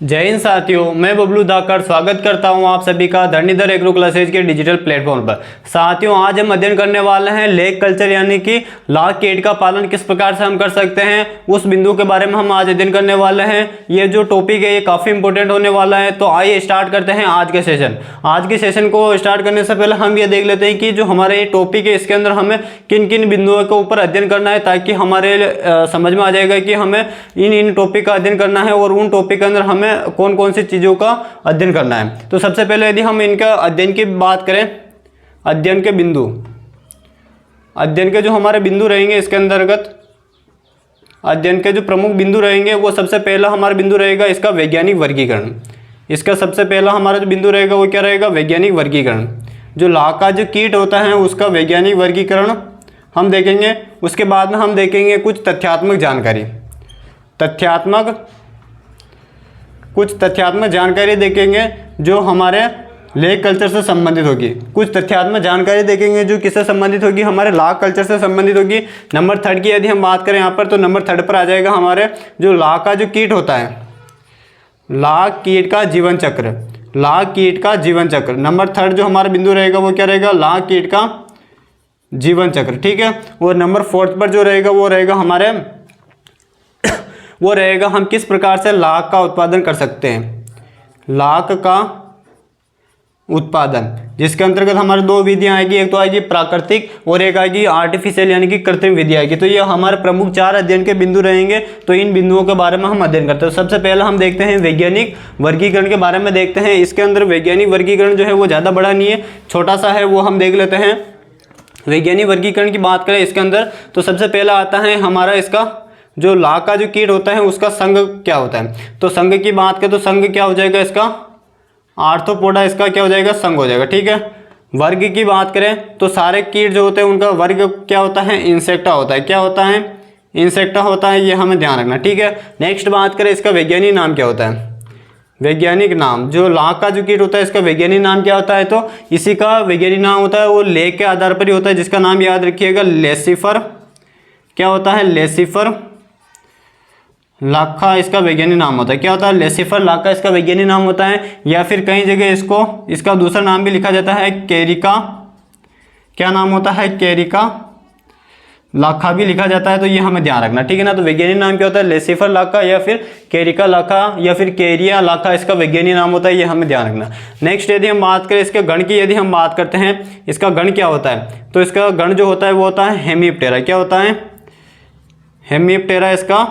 जय हिंद साथियों, मैं बबलू धाकड़ स्वागत करता हूं आप सभी का धरणीधर एग्रो क्लासेज के डिजिटल प्लेटफॉर्म पर। साथियों, आज हम अध्ययन करने वाले हैं लेक कल्चर यानी कि लाख कीट का पालन किस प्रकार से हम कर सकते हैं, उस बिंदु के बारे में हम आज अध्ययन करने वाले हैं। ये जो टॉपिक है ये काफ़ी इंपॉर्टेंट होने वाला है। तो आइए स्टार्ट करते हैं आज के सेशन। आज के सेशन को स्टार्ट करने से पहले हम ये देख लेते हैं कि जो हमारा ये टॉपिक है इसके अंदर हमें किन किन बिंदुओं के ऊपर अध्ययन करना है, ताकि हमारे समझ में आ जाएगा कि हमें इन टॉपिक का अध्ययन करना है और उन टॉपिक के अंदर हमें कौन कौन सी चीज़ों का अध्ययन करना है। तो सबसे पहले यदि हम इनका अध्ययन की बात करें, अध्ययन के बिंदु, अध्ययन के जो हमारे बिंदु रहेंगे इसके अंतर्गत अध्ययन के जो प्रमुख बिंदु रहेंगे वो सबसे पहला हमारा बिंदु रहेगा इसका वैज्ञानिक वर्गीकरण। इसका सबसे पहला हमारा जो बिंदु रहेगा वो क्या रहेगा, वैज्ञानिक वर्गीकरण। जो लाख का जो कीट होता है उसका वैज्ञानिक वर्गीकरण हम देखेंगे। उसके बाद में हम देखेंगे कुछ तथ्यात्मक जानकारी, कुछ तथ्यात्मक जानकारी देखेंगे जो हमारे लेक कल्चर से संबंधित होगी। कुछ तथ्यात्मक जानकारी देखेंगे जो किससे संबंधित होगी, हमारे लाख कल्चर से संबंधित होगी। नंबर 3 की यदि हम बात करें यहाँ पर, तो नंबर 3 पर आ जाएगा हमारे जो लाख का जो कीट होता है, लाख कीट का जीवन चक्र। लाख कीट का जीवन चक्र नंबर 3 जो हमारा बिंदु रहेगा वो क्या रहेगा, लाख कीट का जीवन चक्र। ठीक है। और नंबर 4 पर जो रहेगा वो रहेगा हमारे वो रहेगा हम किस प्रकार से लाख का उत्पादन कर सकते हैं। लाख का उत्पादन, जिसके अंतर्गत हमारे 2 विधियां आएगी, एक तो आएगी प्राकृतिक और एक आएगी आर्टिफिशियल यानी कि कृत्रिम विधि आएगी। तो ये हमारे प्रमुख 4 अध्ययन के बिंदु रहेंगे। तो इन बिंदुओं के बारे में हम अध्ययन करते हैं। सबसे पहले हम देखते हैं वैज्ञानिक वर्गीकरण के बारे में देखते हैं। इसके अंदर वैज्ञानिक वर्गीकरण जो है वो ज़्यादा बड़ा नहीं है, छोटा सा है, वो हम देख लेते हैं। वैज्ञानिक वर्गीकरण की बात करें इसके अंदर, तो सबसे पहला आता है हमारा इसका जो लाख का जो कीट होता है उसका संघ क्या होता है। तो संघ की बात करें तो संघ क्या हो जाएगा, इसका आर्थ्रोपोडा, इसका क्या हो जाएगा, संघ हो जाएगा। ठीक है। वर्ग की बात करें तो सारे कीट जो होते हैं उनका वर्ग क्या होता है, इंसेक्टा होता है। क्या होता है, इंसेक्टा होता है, ये हमें ध्यान रखना। ठीक है। नेक्स्ट बात करें इसका वैज्ञानिक नाम क्या होता है। वैज्ञानिक नाम, जो लाख का जो कीट होता है इसका वैज्ञानिक नाम क्या होता है, तो इसी का वैज्ञानिक नाम होता है वो लेख के आधार पर ही होता है, जिसका नाम याद रखिएगा लेसिफर। क्या होता है, लेसिफर लाखा इसका वैज्ञानिक नाम होता है। क्या होता है, लेसिफर लाखा इसका वैज्ञानिक नाम होता है। या फिर कई जगह इसका दूसरा नाम भी लिखा जाता है कैरिका। क्या नाम होता है, कैरिका लाखा भी लिखा जाता है। तो ये हमें ध्यान रखना। ठीक है ना। तो वैज्ञानिक नाम क्या होता है, लेसिफर लाखा या फिर कैरिका लाखा या फिर कैरिया लाखा, इसका वैज्ञानिक नाम होता है, ये हमें ध्यान रखना। नेक्स्ट यदि हम बात करें इसके गण की, यदि हम बात करते हैं इसका गण क्या होता है, तो इसका गण जो होता है वो होता है हेमिप्टेरा। क्या होता है, हेमिप्टेरा इसका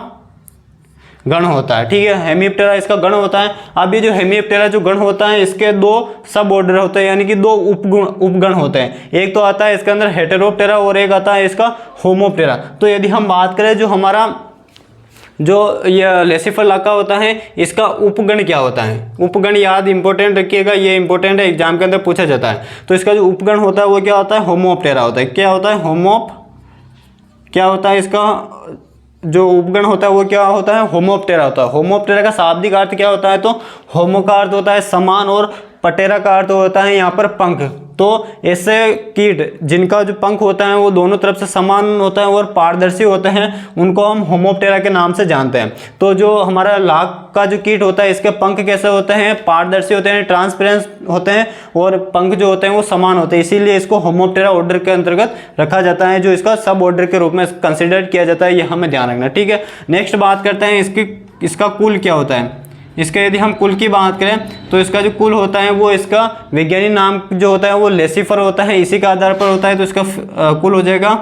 गण होता है। ठीक है। हेमिप्टेरा इसका गण होता है। अब ये जो हेमिप्टेरा जो गण होता है इसके 2 सब ऑर्डर होते हैं, यानी कि 2 उपगण होते हैं। एक तो आता है इसके अंदर हेटेरोप्टेरा और एक आता है इसका होमोप्टेरा। तो यदि हम बात करें जो हमारा जो ये लेसिफर लाखा होता है इसका उपगण क्या होता है, उपगण याद इंपॉर्टेंट रखिएगा, ये इंपॉर्टेंट है, एग्जाम के अंदर पूछा जाता है। तो इसका जो उपगण होता है वो क्या होता है, होमोप्टेरा होता है। क्या होता है, क्या होता है इसका जो उपगण होता है वो क्या होता है, होमोप्टेरा होता है। होमोप्टेरा का शाब्दिक अर्थ क्या होता है, तो होमो का अर्थ होता है समान और पटेरा का अर्थ होता है यहाँ पर पंख। तो ऐसे कीट जिनका जो पंख होता है वो दोनों तरफ से समान होता है और पारदर्शी होते हैं, उनको हम होमोप्टेरा के नाम से जानते हैं। तो जो हमारा लाख का जो कीट होता है इसके पंख कैसे होते हैं, पारदर्शी होते हैं, ट्रांसपेरेंट होते हैं और पंख जो होते हैं वो समान होते हैं, इसीलिए इसको होमोप्टेरा ऑर्डर के अंतर्गत रखा जाता है, जो इसका सब ऑर्डर के रूप में कंसिडर किया जाता है। ये हमें ध्यान रखना। ठीक है। नेक्स्ट बात करते हैं इसका कुल क्या होता है। इसका यदि हम कुल की बात करें तो इसका जो कुल होता है वो इसका वैज्ञानिक नाम जो होता है वो लेसिफर होता है, इसी के आधार पर होता है। तो इसका कुल हो जाएगा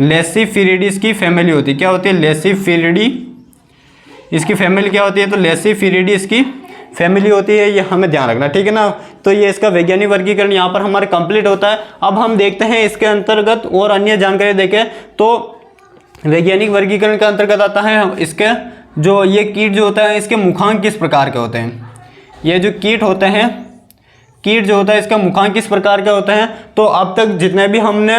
लेसिफिरिडी, इसकी फैमिली होती है। क्या होती है, लेसिफिरिडी, इसकी फैमिली क्या होती है, तो लेसिफिरिडी इसकी फैमिली होती है, ये हमें ध्यान रखना। ठीक है ना। तो ये इसका वैज्ञानिक वर्गीकरण यहाँ पर हमारे कंप्लीट होता है। अब हम देखते हैं इसके अंतर्गत और अन्य जानकारी देखें तो वैज्ञानिक वर्गीकरण के अंतर्गत आता है इसके जो ये कीट जो होता है इसके मुखांक किस प्रकार के होते हैं। ये जो कीट होते हैं, कीट जो होता है इसका मुखांक किस प्रकार के होते हैं, तो अब तक जितने भी हमने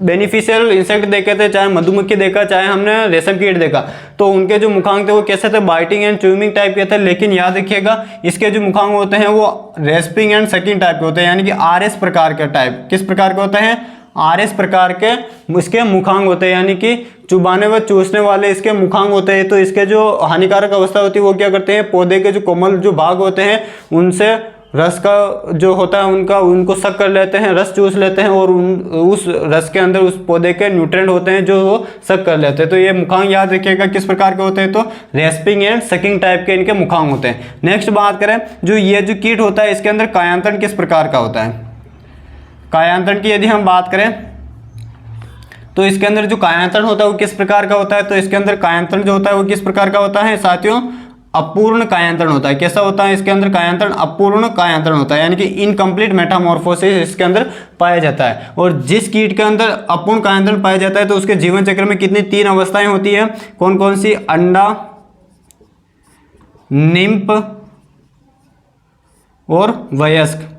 बेनिफिशियल इंसेक्ट देखे थे, चाहे मधुमक्खी देखा, चाहे हमने रेशम कीट देखा, तो उनके जो मुखांक थे वो कैसे थे, बाइटिंग एंड च्यूइंग टाइप के थे। लेकिन याद रखिएगा इसके जो मुखांक होते हैं वो रेस्पिंग एंड सकिंग टाइप के होते हैं, यानी कि RS प्रकार के टाइप। किस प्रकार के होते हैं, RS प्रकार के इसके मुखांग होते हैं, यानी कि चुबाने व चूसने वाले इसके मुखांग होते हैं। तो इसके जो हानिकारक अवस्था होती है वो क्या करते हैं, पौधे के जो कोमल जो भाग होते हैं उनसे रस का जो होता है उनको सक कर लेते हैं, रस चूस लेते हैं और उस रस के अंदर उस पौधे के न्यूट्रिएंट होते हैं जो वो सक कर लेते हैं। तो ये मुखांग याद रखिएगा किस प्रकार के होते हैं, तो रेस्पिंग एंड सकिंग टाइप के इनके मुखांग होते हैं। नेक्स्ट बात करें, जो ये जो कीट होता है इसके अंदर कायांतरण किस प्रकार का होता है। कायांतरण की यदि हम बात करें तो इसके अंदर जो कायांतरण होता है वो किस प्रकार का होता है, तो इसके अंदर कायांतरण जो होता है वो किस प्रकार का होता है साथियों, अपूर्ण कायांतरण होता है। कैसा होता है इसके अंदर कायांतरण, अपूर्ण कायांतरण होता है, यानी कि इनकम्प्लीट मेटामॉर्फोसिस इसके अंदर पाया जाता है। और जिस कीट के अंदर अपूर्ण कायांतरण पाया जाता है तो उसके जीवन चक्र में कितनी 3 अवस्थाएं होती है, कौन कौन सी, अंडा, निम्फ और वयस्क,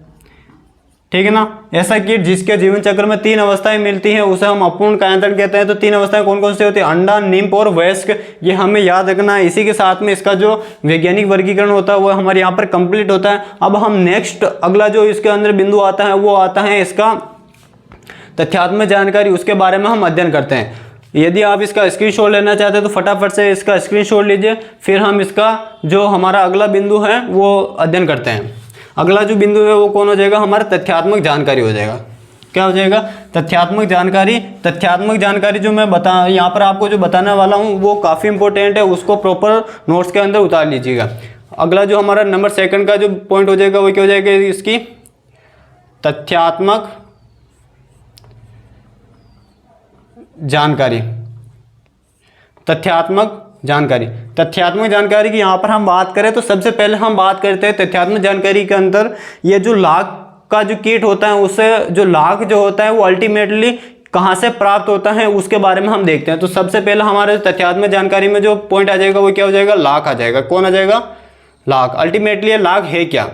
ठीक है ना। ऐसा कीट जिसके जीवन चक्र में 3 अवस्थाएं मिलती हैं उसे हम अपूर्ण कायांतरण कहते हैं। तो 3 अवस्थाएं कौन कौन सी होती है, अंडा, निम्फ और वयस्क, ये हमें याद रखना है। इसी के साथ में इसका जो वैज्ञानिक वर्गीकरण होता है वो हमारे यहाँ पर कंप्लीट होता है। अब हम नेक्स्ट अगला जो इसके अंदर बिंदु आता है वो आता है इसका तथ्यात्मक जानकारी, उसके बारे में हम अध्ययन करते हैं। यदि आप इसका स्क्रीनशॉट लेना चाहते हैं तो फटाफट से इसका स्क्रीनशॉट लीजिए, फिर हम इसका जो हमारा अगला बिंदु है वो अध्ययन करते हैं। अगला जो बिंदु है वो कौन हो जाएगा, हमारा तथ्यात्मक जानकारी हो जाएगा। क्या हो जाएगा, तथ्यात्मक जानकारी। तथ्यात्मक जानकारी जो मैं यहाँ पर आपको जो बताने वाला हूँ वो काफ़ी इंपॉर्टेंट है, उसको प्रॉपर नोट्स के अंदर उतार लीजिएगा। अगला जो हमारा नंबर 2 का जो पॉइंट हो जाएगा वो क्या हो जाएगा, इसकी तथ्यात्मक जानकारी। तथ्यात्मक जानकारी, तथ्यात्मक जानकारी की यहाँ पर हम बात करें तो सबसे पहले हम बात करते हैं तथ्यात्मक जानकारी के अंदर ये जो लाख का जो कीट होता है उससे जो लाख जो होता है वो अल्टीमेटली कहाँ से प्राप्त होता है उसके बारे में हम देखते हैं। तो सबसे पहले हमारे तथ्यात्मक जानकारी में जो पॉइंट आ जाएगा वो क्या हो जाएगा, लाख आ जाएगा। कौन आ जाएगा, लाख। अल्टीमेटली ये लाख है क्या,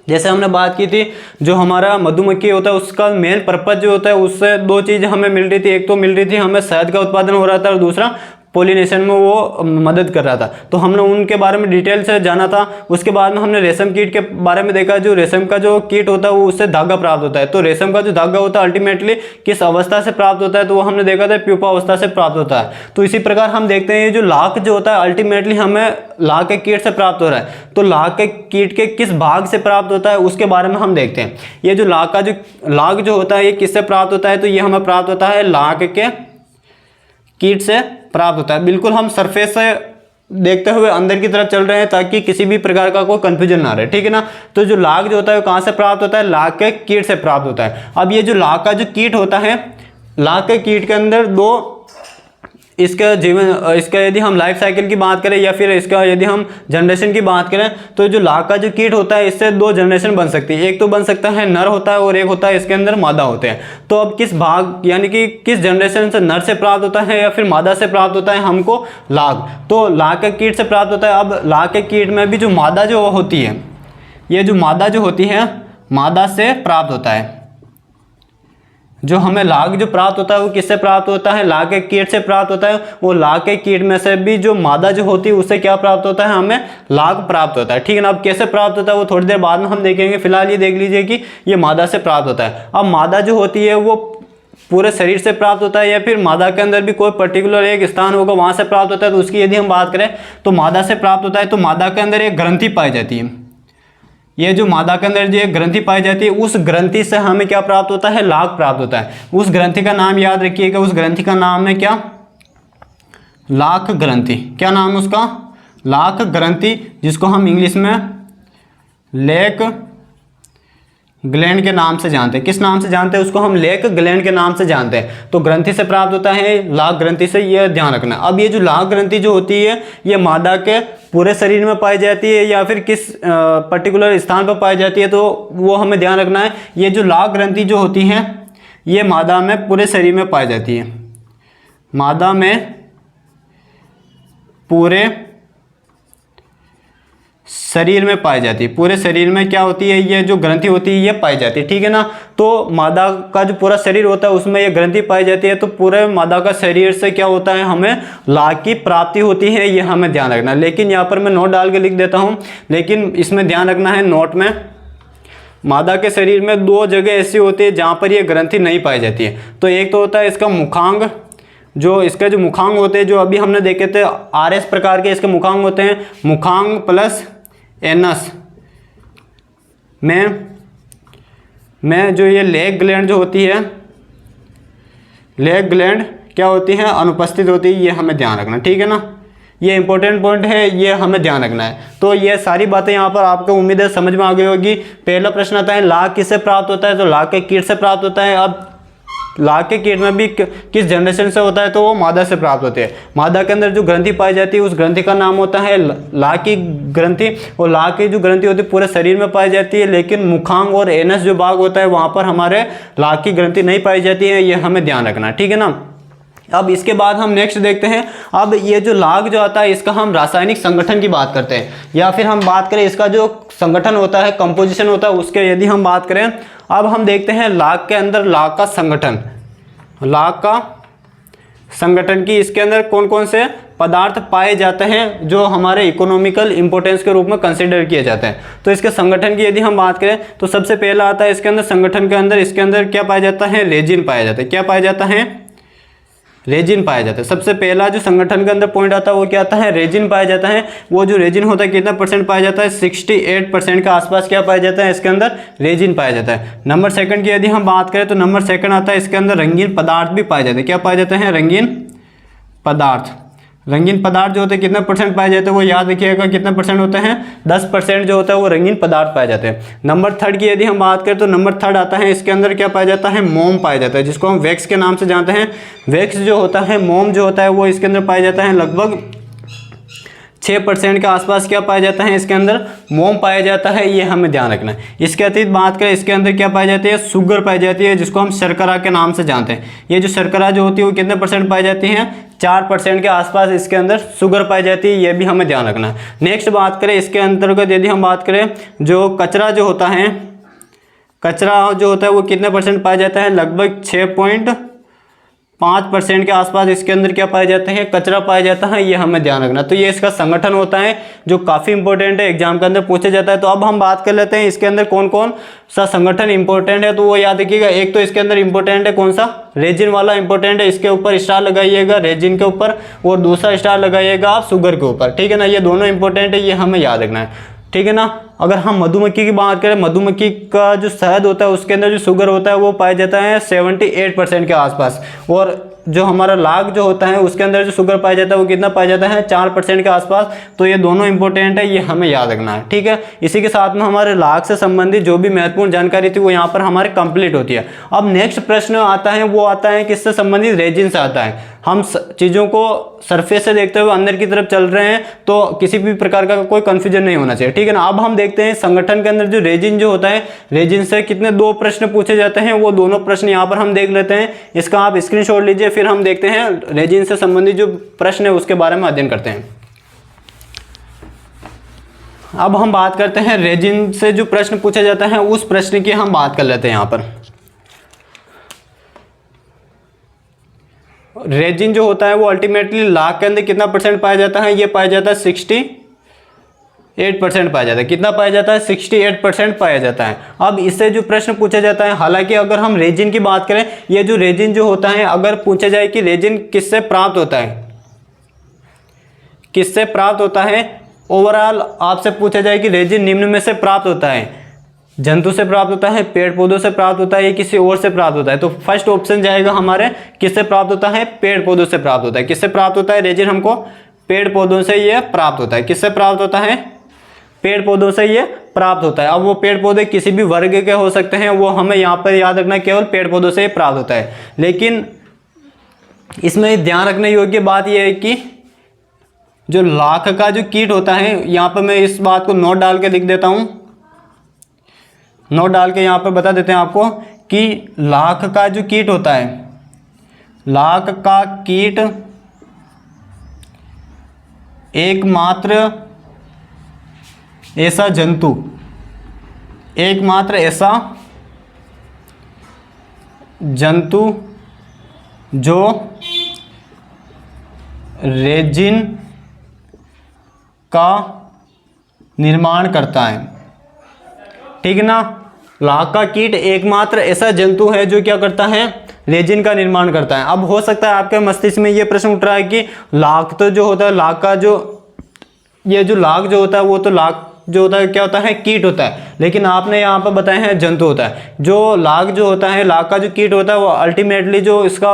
जैसे हमने बात की थी जो हमारा मधुमक्खी होता है उसका मेन पर्पज जो होता है उससे 2 चीज़ें हमें मिल रही थी। एक तो मिल रही थी हमें शहद का उत्पादन हो रहा था और दूसरा पॉलिनेशन में वो मदद कर रहा था। तो हमने उनके बारे में डिटेल से जाना था। उसके बाद में हमने रेशम कीट के बारे में देखा, जो रेशम का जो कीट होता है वो उससे धागा प्राप्त होता है। तो रेशम का जो धागा होता है अल्टीमेटली किस अवस्था से प्राप्त होता है, तो वो हमने देखा था प्यूपा अवस्था से प्राप्त होता है। तो इसी प्रकार हम देखते हैं जो लाख जो होता है अल्टीमेटली हमें लाख के कीट से प्राप्त हो रहा है। तो लाख के कीट के किस भाग से प्राप्त होता है उसके बारे में हम देखते हैं। ये जो लाख का जो लाख जो होता है ये किससे प्राप्त होता है, तो ये हमें प्राप्त होता है लाख के कीट से प्राप्त होता है। बिल्कुल हम सरफेस से देखते हुए अंदर की तरफ चल रहे हैं ताकि किसी भी प्रकार का कोई कंफ्यूजन ना रहे, ठीक है ना। तो जो लाख जो होता है वो कहाँ से प्राप्त होता है, लाख के कीट से प्राप्त होता है। अब ये जो लाख का जो कीट होता है, लाख के कीट के अंदर 2 इसका जीवन, इसका यदि हम लाइफ साइकिल की बात करें या फिर इसका यदि हम जनरेशन की बात करें तो जो लाख का जो कीट होता है इससे 2 जनरेशन बन सकती है। एक तो बन सकता है नर होता है और एक होता है इसके अंदर मादा होते हैं। तो अब किस भाग यानी कि किस जनरेशन से नर से प्राप्त होता है या फिर मादा से प्राप्त होता है हमको लाख, तो लाख के कीट से प्राप्त होता है। अब लाख के कीट में भी जो मादा जो होती है, ये जो मादा जो होती है मादा से प्राप्त होता है। जो हमें लाख जो प्राप्त होता है वो किससे प्राप्त होता है, लाख के कीट से प्राप्त होता है। वो लाख के कीट में से भी जो मादा जो होती है उससे क्या प्राप्त होता है, हमें लाख प्राप्त होता है, ठीक है ना। अब कैसे प्राप्त होता है वो थोड़ी देर बाद में हम देखेंगे। फिलहाल ये देख लीजिए कि ये मादा से प्राप्त होता है। अब मादा जो होती है वो पूरे शरीर से प्राप्त होता है या फिर मादा के अंदर भी कोई पर्टिकुलर एक स्थान होगा वहां से प्राप्त होता है। तो उसकी यदि हम बात करें तो मादा से प्राप्त होता है। तो मादा के अंदर एक ग्रंथि पाई जाती है। ये जो मादा के अंदर जो एक ग्रंथि पाई जाती है उस ग्रंथि से हमें क्या प्राप्त होता है, लाख प्राप्त होता है। उस ग्रंथि का नाम याद रखिएगा, उस ग्रंथि का नाम है क्या, लाख ग्रंथि। क्या नाम उसका, लाख ग्रंथि, जिसको हम इंग्लिश में लेक ग्लैंड के नाम से जानते हैं। किस नाम से जानते हैं उसको, हम लेक ग्लैंड के नाम से जानते हैं। तो ग्रंथि से प्राप्त होता है, लाख ग्रंथि से, यह ध्यान रखना। अब ये जो लाख ग्रंथि जो होती है ये मादा के पूरे शरीर में पाई जाती है या फिर किस पर्टिकुलर स्थान पर पाई जाती है, तो वो हमें ध्यान रखना है। ये जो लाख ग्रंथि जो होती हैं ये मादा में पूरे शरीर में पाई जाती है। मादा में पूरे शरीर में पाई जाती है। पूरे शरीर में क्या होती है, ये जो ग्रंथि होती है ये पाई जाती है, ठीक है ना। तो मादा का जो पूरा शरीर होता है उसमें ये ग्रंथि पाई जाती है। तो पूरे मादा का शरीर से क्या होता है, हमें लाख की प्राप्ति होती है, ये हमें ध्यान रखना है। लेकिन यहाँ पर मैं नोट डाल के लिख देता हूँ, लेकिन इसमें ध्यान रखना है नोट में, मादा के शरीर में दो जगह ऐसी होती है जहाँ पर ये ग्रंथि नहीं पाई जाती है। तो एक तो होता है इसका मुखांग, जो इसका जो मुखांग होते हैं, जो अभी हमने देखे थे RS प्रकार के इसके मुखांग होते हैं, मुखांग प्लस एनस में जो ये लेग ग्लैंड जो होती है, लेग ग्लैंड क्या होती है, अनुपस्थित होती है। ये हमें ध्यान रखना, ठीक है ना, ये इंपॉर्टेंट पॉइंट है, ये हमें ध्यान रखना है। तो ये सारी बातें यहाँ पर आपको उम्मीद है समझ में आ गई होगी। पहला प्रश्न आता है लाख किससे प्राप्त होता है, तो लाख के कीट से प्राप्त होता है। अब लाख के कीट में भी किस जनरेशन से होता है, तो वो मादा से प्राप्त होते हैं। मादा के अंदर जो ग्रंथि पाई जाती है उस ग्रंथि का नाम होता है लाख की ग्रंथि। और लाख की जो ग्रंथि होती है पूरे शरीर में पाई जाती है, लेकिन मुखांग और एनस जो भाग होता है वहाँ पर हमारे लाख की ग्रंथि नहीं पाई जाती है, ये हमें ध्यान रखना, ठीक है ना। अब इसके बाद हम नेक्स्ट देखते हैं। अब ये जो लाग जो आता है इसका हम रासायनिक संगठन की बात करते हैं, या फिर हम बात करें इसका जो संगठन होता है, कंपोजिशन होता है, उसके यदि हम बात करें। अब हम देखते हैं लाग के अंदर लाग का संगठन, लाग का संगठन की इसके अंदर कौन कौन से पदार्थ पाए जाते हैं जो हमारे इकोनॉमिकल इंपॉर्टेंस के रूप में कंसिडर किए जाते हैं। तो इसके संगठन की यदि हम बात करें तो सबसे पहला आता है इसके अंदर संगठन के अंदर, इसके अंदर क्या पाया जाता है, रेजिन पाया जाता है। क्या पाया जाता है, रेजिन पाया जाता है। सबसे पहला जो संगठन के अंदर पॉइंट आता है वो क्या आता है, रेजिन पाया जाता है। वो जो रेजिन होता है कितना परसेंट पाया जाता है, 68% के आसपास क्या पाया जाता है, इसके अंदर रेजिन पाया जाता है। नंबर सेकंड की यदि हम बात करें तो नंबर सेकंड आता है इसके अंदर रंगीन पदार्थ भी पाए जाते हैं। क्या पाए जाते हैं, रंगीन पदार्थ। रंगीन पदार्थ जो होते हैं कितने परसेंट पाए जाते हैं, वो याद रखिएगा कितने परसेंट होते हैं, 10% जो होता है वो रंगीन पदार्थ पाए जाते हैं। नंबर थर्ड की यदि हम बात करें तो नंबर थर्ड आता है इसके अंदर क्या पाया जाता है, मोम पाया जाता है, जिसको हम वैक्स के नाम से जानते हैं। वैक्स जो होता है, मोम जो होता है वो इसके अंदर पाया जाता है लगभग 6% के आसपास क्या पाया जाता है, इसके अंदर मोम पाया जाता है, ये हमें ध्यान रखना है। इसके अतिरिक्त बात करें इसके अंदर क्या पाई जाती है, शुगर पाई जाती है, जिसको हम शर्करा के नाम से जानते हैं। ये जो शर्करा जो होती है वो कितने परसेंट पाई जाती है, 4% के आसपास इसके अंदर शुगर पाई जाती है, ये भी हमें ध्यान रखना है। नेक्स्ट बात करें इसके अंतर्गत यदि हम बात करें जो कचरा जो होता है, कचरा जो होता है वो कितने परसेंट पाया जाता है, लगभग 6.5% के आसपास इसके अंदर क्या पाए जाते हैं, कचरा पाया जाता है, ये हमें ध्यान रखना। तो ये इसका संगठन होता है जो काफ़ी इंपॉर्टेंट है, एग्जाम के अंदर पूछा जाता है। तो अब हम बात कर लेते हैं इसके अंदर कौन कौन सा संगठन इंपॉर्टेंट है, तो वो याद रखिएगा। एक तो इसके अंदर इंपॉर्टेंट है कौन सा, रेजिन वाला इंपॉर्टेंट है, इसके ऊपर स्टार लगाइएगा रेजिन के ऊपर, और दूसरा स्टार लगाइएगा आप शुगर के ऊपर, ठीक है ना। ये दोनों इंपॉर्टेंट है, ये हमें याद रखना है, ठीक है ना। अगर हम मधुमक्खी की बात करें, मधुमक्खी का जो शहद होता है उसके अंदर जो शुगर होता है वो पाया जाता है 78% के आसपास, और जो हमारा लाग जो होता है उसके अंदर जो शुगर पाया जाता है वो कितना पाया जाता है, 4% के आसपास। तो ये दोनों इंपॉर्टेंट है, ये हमें याद रखना है, ठीक है। इसी के साथ में हमारे लाग से संबंधित जो भी महत्वपूर्ण जानकारी थी वो यहाँ पर हमारे कंप्लीट होती है। अब नेक्स्ट प्रश्न आता है, वो आता है किससे संबंधित, रेजिन से आता है। हम चीज़ों को सरफेस से देखते हुए अंदर की तरफ चल रहे हैं, तो किसी भी प्रकार का कोई कंफ्यूजन नहीं होना चाहिए, ठीक है ना। अब हम देखते हैं संगठन के अंदर जो रेजिन जो होता है, रेजिन से कितने 2 प्रश्न पूछे जाते हैं, वो दोनों प्रश्न यहाँ पर हम देख लेते हैं। इसका आप स्क्रीनशॉट लीजिए, फिर हम देखते हैं रेजिन से संबंधित जो प्रश्न है उसके बारे में अध्ययन करते हैं। अब हम बात करते हैं रेजिन से जो प्रश्न पूछा जाता है उस प्रश्न की हम बात कर लेते हैं। यहाँ पर रेजिन जो होता है वो अल्टीमेटली लाग के अंदर कितना परसेंट पाया जाता है, ये पाया जाता है 68% पाया जाता है। कितना पाया जाता है, 68% पाया जाता है। अब इससे जो प्रश्न पूछा जाता है, हालांकि अगर हम रेजिन की बात करें, ये जो रेजिन जो होता है, अगर पूछा जाए कि रेजिन किससे प्राप्त होता है, किससे प्राप्त होता है, ओवरऑल आपसे पूछा जाए कि रेजिन निम्न में से प्राप्त होता है, जंतु से प्राप्त होता है, पेड़ पौधों से प्राप्त होता है, या किसी और से प्राप्त होता है, तो फर्स्ट ऑप्शन जाएगा हमारे किससे प्राप्त होता है, पेड़ पौधों से प्राप्त होता है। किससे प्राप्त होता है रेजिन, हमको पेड़ पौधों से ये प्राप्त होता है। किससे प्राप्त होता है, पेड़ पौधों से ये प्राप्त होता है। अब वो पेड़ पौधे किसी भी वर्ग के हो सकते हैं, वो हमें यहाँ पर याद रखना केवल पेड़ पौधों से प्राप्त होता है। लेकिन इसमें ध्यान रखने योग्य बात यह है कि जो लाख का जो कीट होता है, यहाँ पर मैं इस बात को नोट डाल के लिख देता हूँ, नोट डाल के यहाँ पर बता देते हैं आपको कि लाख का जो कीट होता है, लाख का कीट एकमात्र ऐसा जंतु, एकमात्र ऐसा जंतु जो रेजिन का निर्माण करता है, ठीक है ना। लाख का कीट एकमात्र ऐसा जंतु है जो क्या करता है, रेजिन का निर्माण करता है। अब हो सकता है आपके मस्तिष्क में ये प्रश्न उठ रहा है कि लाख तो जो होता है, लाख का जो ये जो लाख जो होता है वो तो लाख जो होता है क्या होता है, कीट होता है, लेकिन आपने यहाँ पर बताया है जंतु होता है। जो लाख जो होता है, लाख का जो कीट होता है वो अल्टीमेटली जो इसका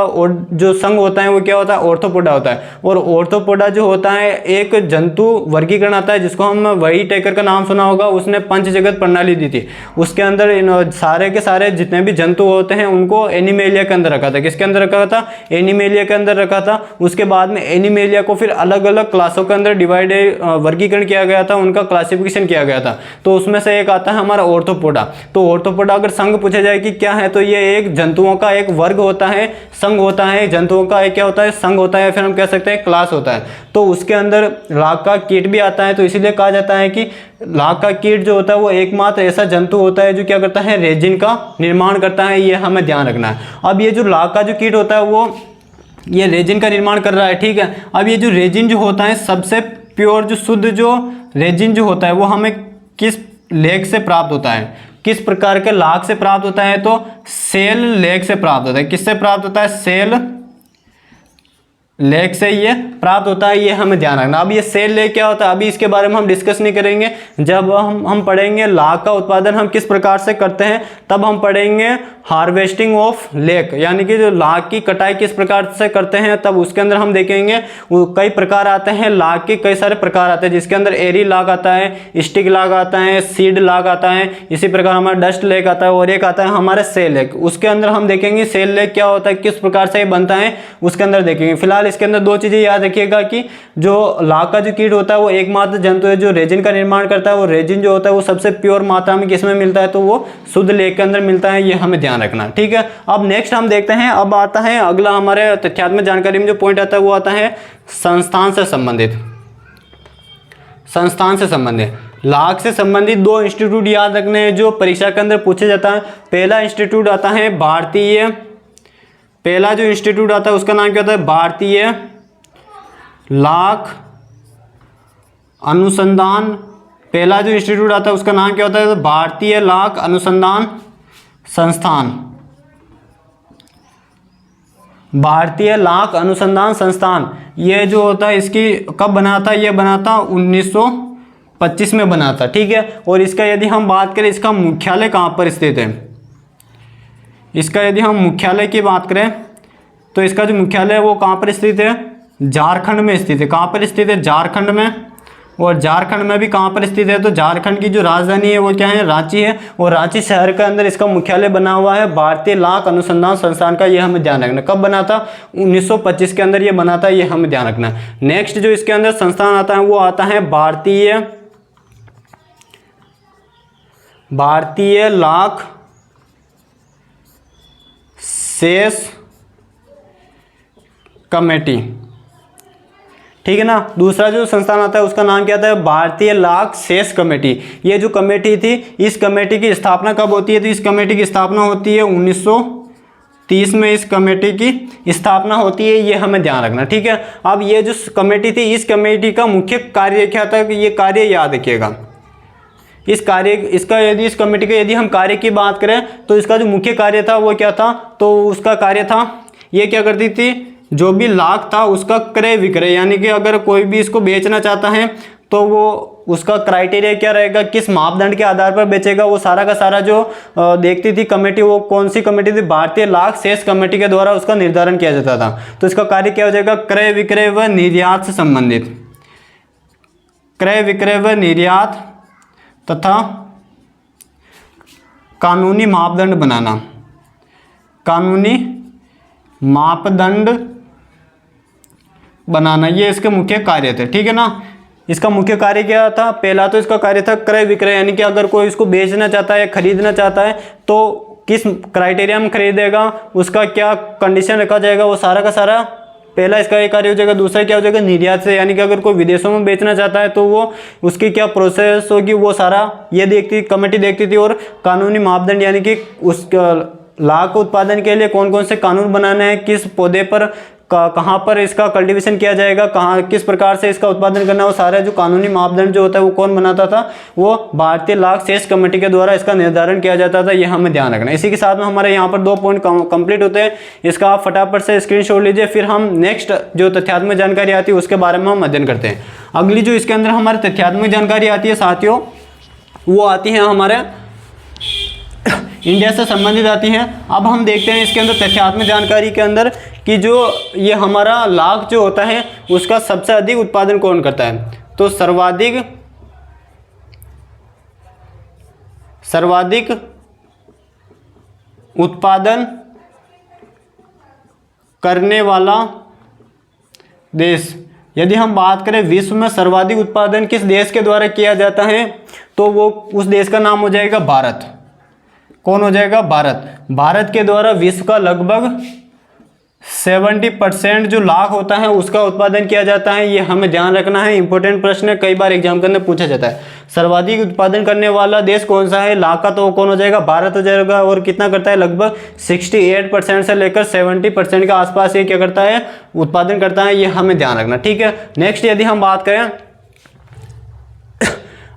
जो संघ होता है वो क्या होता है, ऑर्थोपोडा होता है। और ऑर्थोपोडा जो होता है एक जंतु वर्गीकरण आता है जिसको हम वही टेकर का नाम सुना होगा, उसने पंच जगत प्रणाली दी थी। उसके अंदर इन सारे के सारे जितने भी जंतु होते हैं उनको एनिमेलिया के अंदर रखा था। किसके अंदर रखा था, एनिमेलिया के अंदर रखा था। उसके बाद में एनिमेलिया को फिर अलग अलग क्लासों के अंदर डिवाइड वर्गीकरण किया गया था, उनका क्लासिफिकेशन किया गया था। तो उसमें से एक आता है हमारा ऑर्थोपोडा। तो ऑर्थोपोडा अगर संघ पूछा जाए कि क्या है, तो ये एक जंतुओं का एक वर्ग होता है, संघ होता है, जंतुओं का एक क्या होता है, संघ होता है, फिर हम कह सकते हैं क्लास होता है। तो उसके अंदर लाख का कीट भी आता है। तो इसीलिए कहा जाता है कि लाख का कीट जो होता है वो एकमात्र ऐसा जंतु होता है जो क्या करता है, रेजिन का निर्माण करता है। ये हमें ध्यान रखना है। अब ये जो लाख का जो कीट होता है वो ये रेजिन का निर्माण कर रहा है, ठीक है। अब ये जो रेजिन जो होता है, सबसे प्योर जो शुद्ध जो रेजिन जो होता है वो हमें किस लेख से प्राप्त होता है, किस प्रकार के लाख से प्राप्त होता है, तो सेल लेख से प्राप्त होता है। किससे प्राप्त होता है, सेल लेख से ये प्राप्त होता है, ये हमें ध्यान रखना। अब ये सेल लेख क्या होता है अभी इसके बारे में हम डिस्कस नहीं करेंगे। जब हम पढ़ेंगे लाख का उत्पादन हम किस प्रकार से करते हैं, तब हम पढ़ेंगे हार्वेस्टिंग ऑफ लेख, यानी कि जो लाख की कटाई किस प्रकार से करते हैं, तब उसके अंदर हम देखेंगे वो कई प्रकार आते हैं। लाख के कई सारे प्रकार आते हैं, जिसके अंदर एरी लाख आता है, स्टिक लाख आता है, सीड लाख आता है, इसी प्रकार हमारा डस्ट लेख आता है, और एक आता है हमारा सेल लेख। उसके अंदर हम देखेंगे सेल लेख क्या होता है, किस प्रकार से ये बनता है, उसके अंदर देखेंगे। फिलहाल इसके अंदर दो चीजें याद रखिएगा कि जो लाख का जो कीट होता है वो एकमात्र जंतु है जो रेजिन का निर्माण करता है। और रेजिन जो होता है वो सबसे प्योर मात्रा में किसमें मिलता है, तो वो शुद्ध लेख के अंदर मिलता है। ये हमें ध्यान रखना, ठीक है। अब नेक्स्ट हम देखते हैं, अब आता है अगला हमारे तथ्यात्मक जानकारी में जो पॉइंट आता है वो आता है संस्थान से संबंधित। संस्थान से संबंधित लाख से संबंधित दो इंस्टीट्यूट याद रखने हैं जो परीक्षा के अंदर पूछे जाता है। पहला इंस्टीट्यूट आता है भारतीय, पहला जो इंस्टीट्यूट आता है उसका नाम क्या होता है, भारतीय लाख अनुसंधान। पहला जो इंस्टीट्यूट आता है उसका नाम क्या होता है, तो भारतीय लाख अनुसंधान संस्थान। भारतीय लाख अनुसंधान संस्थान ये जो होता है इसकी कब बना था, ये बना था 1925 में बना था, ठीक है। और इसका यदि हम बात करें इसका मुख्यालय कहाँ पर स्थित है, इसका यदि हम मुख्यालय की बात करें तो इसका जो मुख्यालय है वो कहाँ पर स्थित है, झारखंड में स्थित है। कहाँ पर स्थित है, झारखंड में। और झारखंड में भी कहाँ पर स्थित है, तो झारखंड की जो राजधानी है वो क्या है, रांची है। और रांची शहर के अंदर इसका मुख्यालय बना हुआ है भारतीय लाख अनुसंधान संस्थान का। ये हमें ध्यान रखना, कब बना था, 1925 के अंदर ये बना था, ये हमें ध्यान रखना। नेक्स्ट जो इसके अंदर संस्थान आता है वो आता है भारतीय लाख शेष कमेटी, ठीक है ना। दूसरा जो संस्थान आता है उसका नाम क्या आता है, भारतीय लाख शेष कमेटी। ये जो कमेटी थी, इस कमेटी की स्थापना कब होती है, तो इस कमेटी की स्थापना होती है 1930 में इस कमेटी की स्थापना होती है, ये हमें ध्यान रखना, ठीक है। अब ये जो कमेटी थी, इस कमेटी का मुख्य कार्य क्या था, ये कार्य याद रखिएगा। इस कमेटी का यदि हम कार्य की बात करें तो इसका जो मुख्य कार्य था वो क्या था, तो उसका कार्य था, ये क्या करती थी, जो भी लाख था उसका क्रय विक्रय, यानी कि अगर कोई भी इसको बेचना चाहता है तो वो उसका क्राइटेरिया क्या रहेगा, किस मापदंड के आधार पर बेचेगा, वो सारा का सारा जो देखती थी कमेटी, वो कौन सी कमेटी थी, भारतीय लाख शेष कमेटी के द्वारा उसका निर्धारण किया जाता था। तो इसका कार्य क्या हो जाएगा, क्रय विक्रय व निर्यात से संबंधित, क्रय विक्रय व निर्यात तथा कानूनी मापदंड बनाना, कानूनी मापदंड बनाना, ये इसके मुख्य कार्य थे, ठीक है ना। इसका मुख्य कार्य क्या था, पहला तो इसका कार्य था क्रय विक्रय, यानी कि अगर कोई इसको बेचना चाहता है, खरीदना चाहता है तो किस क्राइटेरिया में खरीदेगा, उसका क्या कंडीशन रखा जाएगा, वो सारा का सारा पहला इसका एक कार्य हो जाएगा। दूसरा क्या हो जाएगा, निर्यात से, यानी कि अगर कोई विदेशों में बेचना चाहता है तो वो उसकी क्या प्रोसेस होगी, वो सारा ये देखती कमेटी देखती थी। और कानूनी मापदंड, यानी कि उस लाख उत्पादन के लिए कौन कौन से कानून बनाने हैं, किस पौधे पर कहाँ पर इसका कल्टीवेशन किया जाएगा, कहाँ किस प्रकार से इसका उत्पादन करना, वो सारा जो कानूनी मापदंड जो होता है वो कौन बनाता था, वो भारतीय लाख सेस कमेटी के द्वारा इसका निर्धारण किया जाता था। ये हमें ध्यान रखना है। इसी के साथ में हमारे यहाँ पर 2 पॉइंट कंप्लीट होते हैं। इसका आप फटाफट से स्क्रीनशॉट लीजिए, फिर हम नेक्स्ट जो तथ्यात्मक जानकारी आती है उसके बारे में हम अध्ययन करते हैं। अगली जो इसके अंदर हमारे तथ्यात्मक जानकारी आती है साथियों, वो आती है हमारे इंडिया से संबंधित आती हैं। अब हम देखते हैं इसके अंदर तथ्यात्मक जानकारी के अंदर कि जो ये हमारा लाख जो होता है उसका सबसे अधिक उत्पादन कौन करता है। तो सर्वाधिक उत्पादन करने वाला देश, यदि हम बात करें विश्व में सर्वाधिक उत्पादन किस देश के द्वारा किया जाता है, तो वो उस देश का नाम हो जाएगा भारत। कौन हो जाएगा? भारत। भारत के द्वारा विश्व का लगभग 70% जो लाख होता है उसका उत्पादन किया जाता है। ये हमें ध्यान रखना है, इंपॉर्टेंट प्रश्न है, कई बार एग्जाम के अंदर पूछा जाता है। सर्वाधिक उत्पादन करने वाला देश कौन सा है लाख का, तो वो कौन हो जाएगा? भारत हो जाएगा। और कितना करता है? लगभग 68% से लेकर 70% के आसपास ये क्या करता है? उत्पादन करता है। ये हमें ध्यान रखना, ठीक है। नेक्स्ट यदि हम बात करें,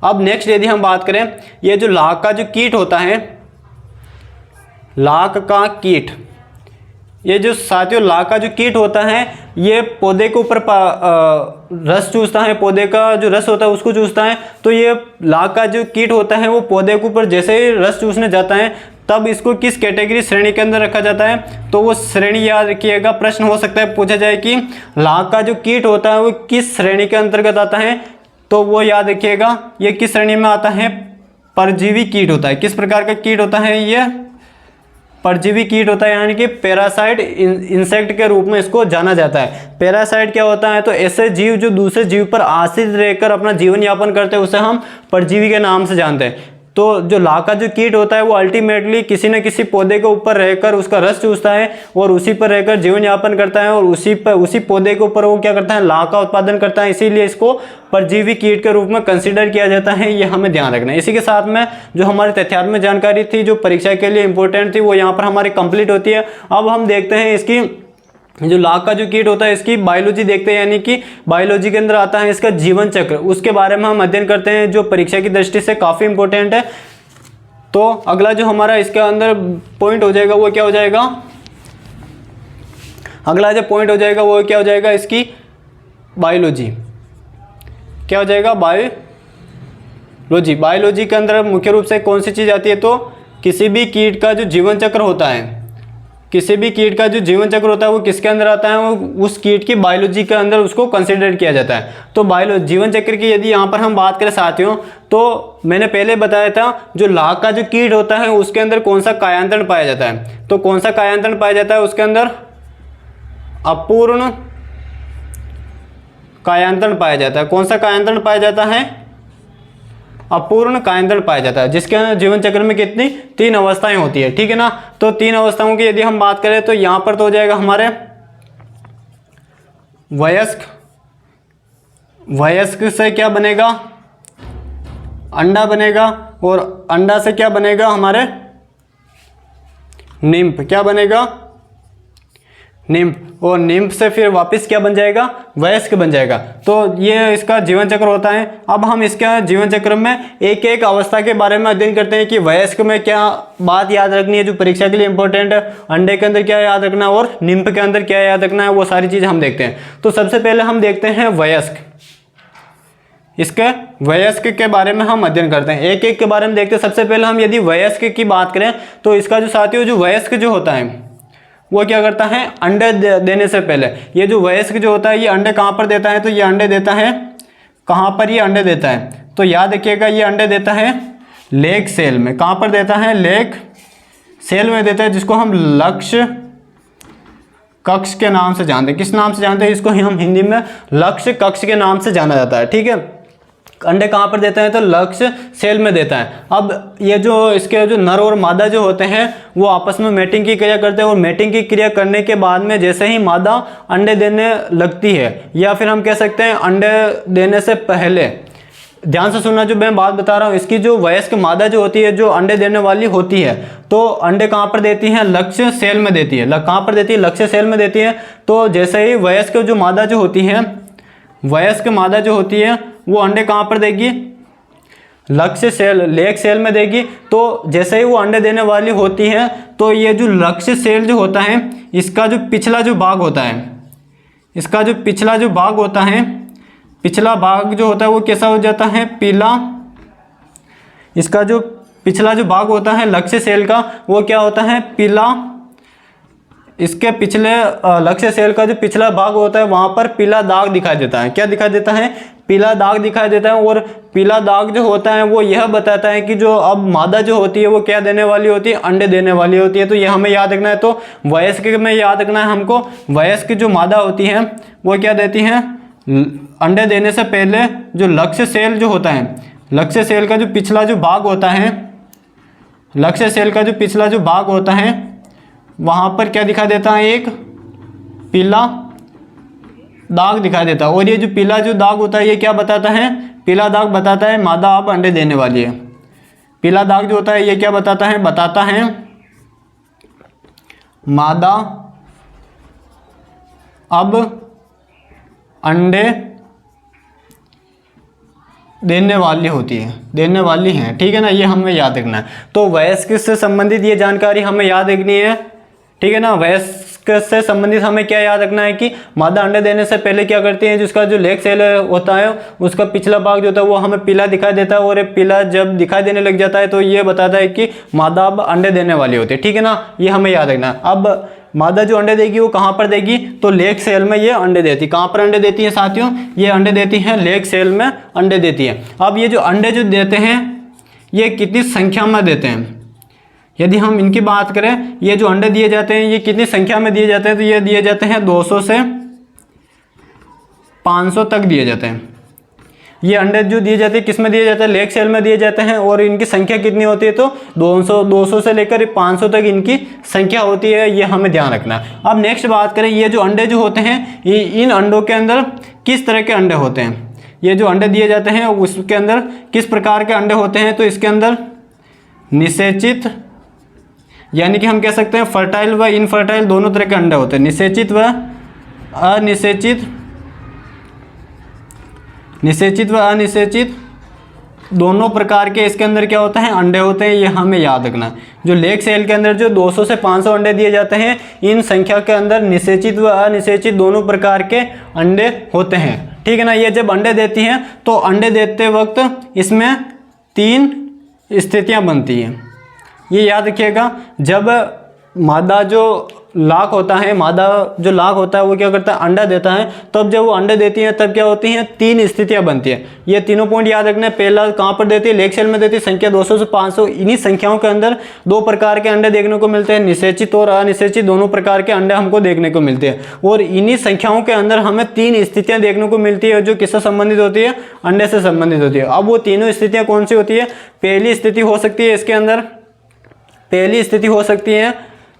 अब नेक्स्ट यदि हम बात करें, ये जो लाख का जो कीट होता है, लाख का कीट, ये जो साथियों लाख का जो कीट होता है ये पौधे के ऊपर रस चूसता है, पौधे का जो रस होता है उसको चूसता है। तो ये लाख का जो कीट होता है वो पौधे के ऊपर जैसे ही रस चूसने जाता है तब इसको किस कैटेगरी श्रेणी के अंदर रखा जाता है, तो वो श्रेणी याद रखिएगा। प्रश्न हो सकता है पूछा जाए कि लाख का जो कीट होता है वो किस श्रेणी के अंतर्गत आता है, तो वो याद रखिएगा ये किस श्रेणी में आता है? परजीवी कीट होता है। किस प्रकार का कीट होता है? ये परजीवी कीट होता है, यानी कि पैरासाइट इंसेक्ट के रूप में इसको जाना जाता है। पैरासाइट क्या होता है? तो ऐसे जीव जो दूसरे जीव पर आश्रित रहकर अपना जीवन यापन करते हैं उसे हम परजीवी के नाम से जानते हैं। तो जो लाख का जो कीट होता है वो अल्टीमेटली किसी न किसी पौधे के ऊपर रहकर उसका रस चूसता है और उसी पर रहकर जीवन यापन करता है और उसी पौधे के ऊपर वो क्या करता है? लाख का उत्पादन करता है। इसीलिए इसको परजीवी कीट के रूप में कंसीडर किया जाता है। ये हमें ध्यान रखना है। इसी के साथ में जो हमारी तथ्यात्मक जानकारी थी जो परीक्षा के लिए इंपॉर्टेंट थी वो यहाँ पर हमारी कंप्लीट होती है। अब हम देखते हैं इसकी जो लाख का जो कीट होता है इसकी बायोलॉजी देखते हैं, यानी कि बायोलॉजी के अंदर आता है इसका जीवन चक्र, उसके बारे में हम अध्ययन करते हैं जो परीक्षा की दृष्टि से काफ़ी इंपॉर्टेंट है। तो अगला जो हमारा इसके अंदर पॉइंट हो जाएगा वो क्या हो जाएगा? अगला जो पॉइंट हो जाएगा वो क्या हो जाएगा? इसकी बायोलॉजी क्या हो जाएगा? बायोलॉजी। बायोलॉजी के अंदर मुख्य रूप से कौन सी चीज़ आती है? तो किसी भी कीट का जो जीवन चक्र होता है, किसी भी कीट का जो जीवन चक्र होता है वो किसके अंदर आता है? वो उस कीट की बायोलॉजी के अंदर उसको कंसीडर किया जाता है। तो जीवन चक्र की यदि यहाँ पर हम बात करें साथियों, तो मैंने पहले बताया था जो लाख का जो कीट होता है उसके अंदर कौन सा कायांतरण पाया जाता है? तो कौन सा कायांतरण पाया जाता है? उसके अंदर अपूर्ण कायांतरण पाया जाता है। कौन सा कायांतरण पाया जाता है? अपूर्ण कायांतरण पाया जाता है, जिसके अंदर जीवन चक्र में कितनी 3 अवस्थाएं होती है, ठीक है ना। तो 3 अवस्थाओं की यदि हम बात करें तो यहां पर तो हो जाएगा हमारे वयस्क से क्या बनेगा? अंडा बनेगा, और अंडा से क्या बनेगा? हमारे निम्फ। क्या बनेगा? निम्फ। और निम्फ से फिर वापस क्या बन जाएगा? वयस्क बन जाएगा। तो ये इसका जीवन चक्र होता है। अब हम इसका जीवन चक्र में एक एक अवस्था के बारे में अध्ययन करते हैं कि वयस्क में क्या बात याद रखनी है जो परीक्षा के लिए इंपॉर्टेंट है, अंडे के अंदर क्या याद रखना है और निम्फ के अंदर क्या याद रखना है, वो सारी चीज़ हम देखते हैं। तो सबसे पहले हम देखते हैं वयस्क। इसके वयस्क के बारे में हम अध्ययन करते हैं, एक एक के बारे में देखते हैं। सबसे पहले हम यदि वयस्क की बात करें तो इसका जो साथियों जो वयस्क जो होता है वो क्या करता है? अंडे देने से पहले ये जो वयस्क जो होता है ये अंडे कहाँ पर देता है? तो ये अंडे देता है कहाँ पर? ये अंडे देता है, तो याद रखिएगा ये अंडे देता है लेग सेल में। कहाँ पर देता है? लेग सेल में देता है, जिसको हम लक्ष्य कक्ष के नाम से जानते हैं। किस नाम से जानते हैं? इसको हम हिंदी में लक्ष्य कक्ष के नाम से जाना जाता है, ठीक है। अंडे कहाँ पर देता है? तो लक्ष्य सेल में देता है। अब ये जो इसके जो नर और मादा जो होते हैं वो आपस में मैटिंग की क्रिया करते हैं, और मैटिंग की क्रिया करने के बाद में जैसे ही मादा अंडे देने लगती है, या फिर हम कह सकते हैं अंडे देने से पहले ध्यान से सुनना, जो मैं बात बता रहा हूँ इसकी, जो वयस्क मादा जो होती है, जो अंडे देने वाली होती है, तो अंडे कहाँ पर देती हैं? लक्ष्य सेल में देती है। कहाँ पर देती है? लक्ष्य सेल में देती है। तो जैसे ही वयस्क जो मादा जो होती है, वयस्क मादा जो होती है वो अंडे कहाँ पर देगी? लक्ष्य सेल, लेग सेल में देगी। तो जैसे ही वो अंडे देने वाली होती है तो ये जो लक्ष्य सेल जो होता है, इसका जो पिछला जो भाग होता है, इसका जो पिछला जो भाग होता है, पिछला भाग जो होता है वो कैसा हो जाता है? पीला। इसका जो पिछला जो भाग होता है लक्ष्य सेल का, वो क्या होता है? पीला। इसके पिछले लक्ष्य सेल का जो पिछला भाग होता है वहां पर पीला दाग दिखाई देता है। क्या दिखाई देता है? पीला दाग दिखाई देता है। और पीला दाग जो होता है वो यह बताता है कि जो अब मादा जो होती है वो क्या देने वाली होती है? अंडे देने वाली होती है। तो ये हमें याद रखना है। तो वयस्क में याद रखना है हमको, वयस्क जो मादा होती है वो क्या देती है? अंडे देने से पहले जो लक्ष्य सेल जो होता है, लक्ष्य सेल का जो पिछला जो भाग होता है, लक्ष्य सेल का जो पिछला जो भाग होता है वहां पर क्या दिखा देता है? एक पीला दाग दिखाई देता है। और ये जो पीला जो दाग होता है ये क्या बताता है? पीला दाग बताता है मादा अब अंडे देने वाली है। पीला दाग जो होता है ये क्या बताता है? बताता है मादा अब अंडे देने वाली होती है, देने वाली हैं। ठीक है ना, ये हमें याद रखना है। तो वयस्क से संबंधित ये जानकारी हमें याद रखनी है। ठीक है ना, वयस्क से संबंधित हमें क्या याद रखना है कि मादा अंडे देने से पहले क्या करती है, जिसका जो लेग सेल होता है उसका पिछला भाग जो होता है वो हमें पीला दिखाई देता है। और ये पीला जब दिखाई देने लग जाता है तो ये बताता है कि मादा अब अंडे देने वाली होती है। ठीक है ना, ये हमें याद रखना है। अब मादा जो अंडे देगी वो कहाँ पर देगी? तो लेग सेल में ये अंडे देती। कहाँ पर अंडे देती है साथियों? ये अंडे देती हैं लेग सेल में अंडे देती है। अब ये जो अंडे जो देते हैं ये कितनी संख्या में देते हैं? यदि हम इनकी बात करें, ये जो अंडे दिए जाते हैं ये कितनी संख्या में दिए जाते हैं? तो ये दिए जाते हैं 200 से 500 तक दिए जाते हैं। ये अंडे जो दिए जाते हैं किस में दिए जाते हैं? लेग सेल में दिए जाते हैं। और इनकी संख्या कितनी होती है? तो 200 से लेकर 500 तक इनकी संख्या होती है। ये हमें ध्यान रखना है। अब नेक्स्ट बात करें, ये जो अंडे जो होते हैं ये इन अंडों के अंदर किस तरह के अंडे होते हैं? ये जो अंडे दिए जाते हैं उसके अंदर किस प्रकार के अंडे होते हैं? तो इसके अंदर निषेचित, यानी कि हम कह सकते हैं फर्टाइल व इनफर्टाइल दोनों तरह के अंडे होते हैं। निषेचित व अनिषेचित, निषेचित व अनिषेचित दोनों प्रकार के इसके अंदर क्या होता है? अंडे होते हैं। ये हमें याद रखना है। जो लेग सेल के अंदर जो 200 से 500 अंडे दिए जाते हैं, इन संख्या के अंदर निषेचित व अनिषेचित दोनों प्रकार के अंडे होते हैं। ठीक है ना, ये जब अंडे देती हैं तो अंडे देते वक्त इसमें 3 स्थितियां बनती हैं। ये याद रखिएगा, जब मादा जो लाख होता है, मादा जो लाख होता है वो क्या करता है? अंडा देता है। तब जब वो अंडे देती है तब क्या होती हैं? 3 स्थितियां बनती है। ये तीनों पॉइंट याद रखना है। पहला कहाँ पर देती है? लेग सेल में देती है, संख्या 200 से 500। इन्हीं संख्याओं के अंदर 2 प्रकार के अंडे देखने को मिलते हैं, निषेचित और अनिषेचित दोनों प्रकार के अंडे हमको देखने को मिलते हैं। और इन्हीं संख्याओं के अंदर हमें 3 स्थितियां देखने को मिलती है जो किससे संबंधित होती है? अंडे से संबंधित होती है। अब वो तीनों स्थितियां कौन सी होती है? पहली स्थिति हो सकती है इसके अंदर, पहली स्थिति हो सकती है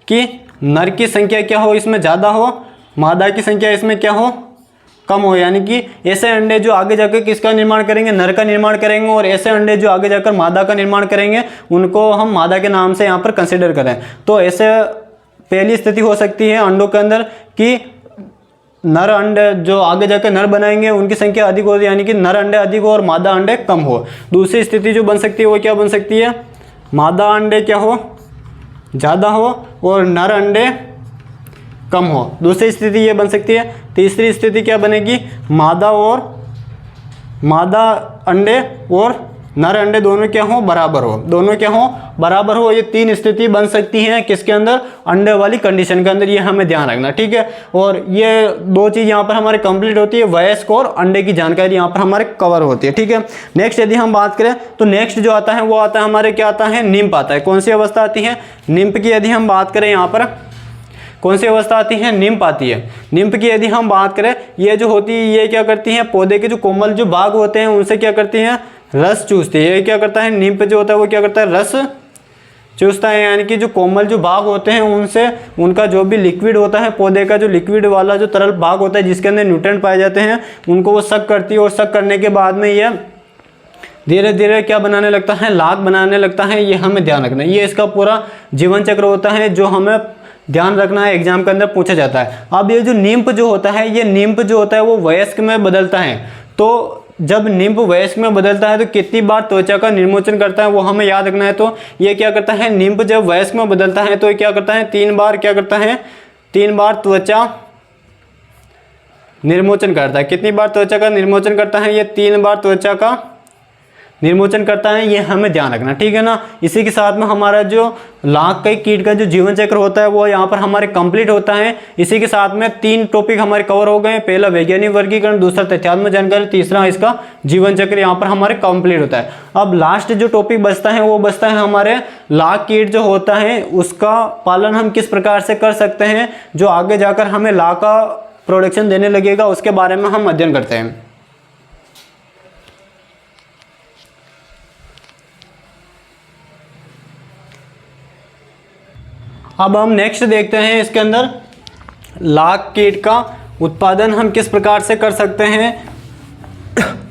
कि नर की संख्या क्या हो, इसमें ज़्यादा हो, मादा की संख्या इसमें क्या हो? कम हो। यानी कि ऐसे अंडे जो आगे जाकर किसका निर्माण करेंगे? नर का निर्माण करेंगे। और ऐसे अंडे जो आगे जाकर मादा का निर्माण करेंगे उनको हम मादा के नाम से यहाँ पर कंसिडर करें। तो ऐसे पहली स्थिति हो सकती है अंडों के अंदर कि नर अंडे जो आगे जाकर नर बनाएंगे उनकी संख्या अधिक हो, यानी कि नर अंडे अधिक हो और मादा अंडे कम हो। दूसरी स्थिति जो बन सकती है वो क्या बन सकती है? मादा अंडे क्या हो? ज़्यादा हो और नर अंडे कम हो। दूसरी स्थिति ये बन सकती है। तीसरी स्थिति क्या बनेगी? मादा अंडे और नर अंडे दोनों क्या हो? बराबर हो। दोनों क्या हो? बराबर हो। ये 3 स्थिति बन सकती हैं किसके अंदर? अंडे वाली कंडीशन के अंदर। ये हमें ध्यान रखना, ठीक है। और ये 2 चीज़ यहाँ पर हमारे कंप्लीट होती है। वयस्क और अंडे की जानकारी यहाँ पर हमारे कवर होती है, ठीक है। नेक्स्ट यदि हम बात करें तो नेक्स्ट जो आता है वो आता है हमारे क्या आता है? निम्फ आता है। कौन सी अवस्था आती है? निम्फ की यदि हम बात करें यहाँ पर कौन सी अवस्था आती है? निम्फ आती है। निम्फ की यदि हम बात करें, ये जो होती है ये क्या करती हैं? पौधे के जो कोमल जो भाग होते हैं उनसे क्या करती हैं? रस चूसती है। ये क्या करता है? निम्फ जो होता है वो क्या करता है? रस चूसता है। यानी कि जो कोमल जो भाग होते हैं उनसे उनका जो भी लिक्विड होता है, पौधे का जो लिक्विड वाला जो तरल भाग होता है जिसके अंदर न्यूट्रिएंट पाए जाते हैं, उनको वो सक करती है। और सक करने के बाद में यह धीरे धीरे क्या बनाने लगता है, लाख बनाने लगता है। ये हमें ध्यान रखना है, ये इसका पूरा जीवन चक्र होता है जो हमें ध्यान रखना है, एग्जाम के अंदर पूछा जाता है। अब ये जो निम्फ जो होता है, ये निम्फ जो होता है वो वयस्क में बदलता है। तो जब निम्फ वयस्क में बदलता है तो कितनी बार त्वचा का निर्मोचन करता है वो हमें याद रखना है। तो ये क्या करता है, निम्फ जब वयस्क में बदलता है तो ये क्या करता है, 3 बार क्या करता है, 3 बार त्वचा निर्मोचन करता है। कितनी बार त्वचा का निर्मोचन करता है, ये 3 बार त्वचा का निर्मोचन करता है, ये हमें ध्यान रखना, ठीक है ना। इसी के साथ में हमारा जो लाख कई कीट का जो जीवन चक्र होता है वो यहाँ पर हमारे कंप्लीट होता है। इसी के साथ में 3 टॉपिक हमारे कवर हो गए। पहला वैज्ञानिक वर्गीकरण, दूसरा तथ्यात्मक जानकारी, तीसरा इसका जीवन चक्र यहाँ पर हमारे कंप्लीट होता है। अब लास्ट जो टॉपिक बचता है वो बचता है हमारे लाख कीट जो होता है उसका पालन हम किस प्रकार से कर सकते हैं, जो आगे जाकर हमें लाख का प्रोडक्शन देने लगेगा, उसके बारे में हम अध्ययन करते हैं। अब हम नेक्स्ट देखते हैं इसके अंदर लाख कीट का उत्पादन हम किस प्रकार से कर सकते हैं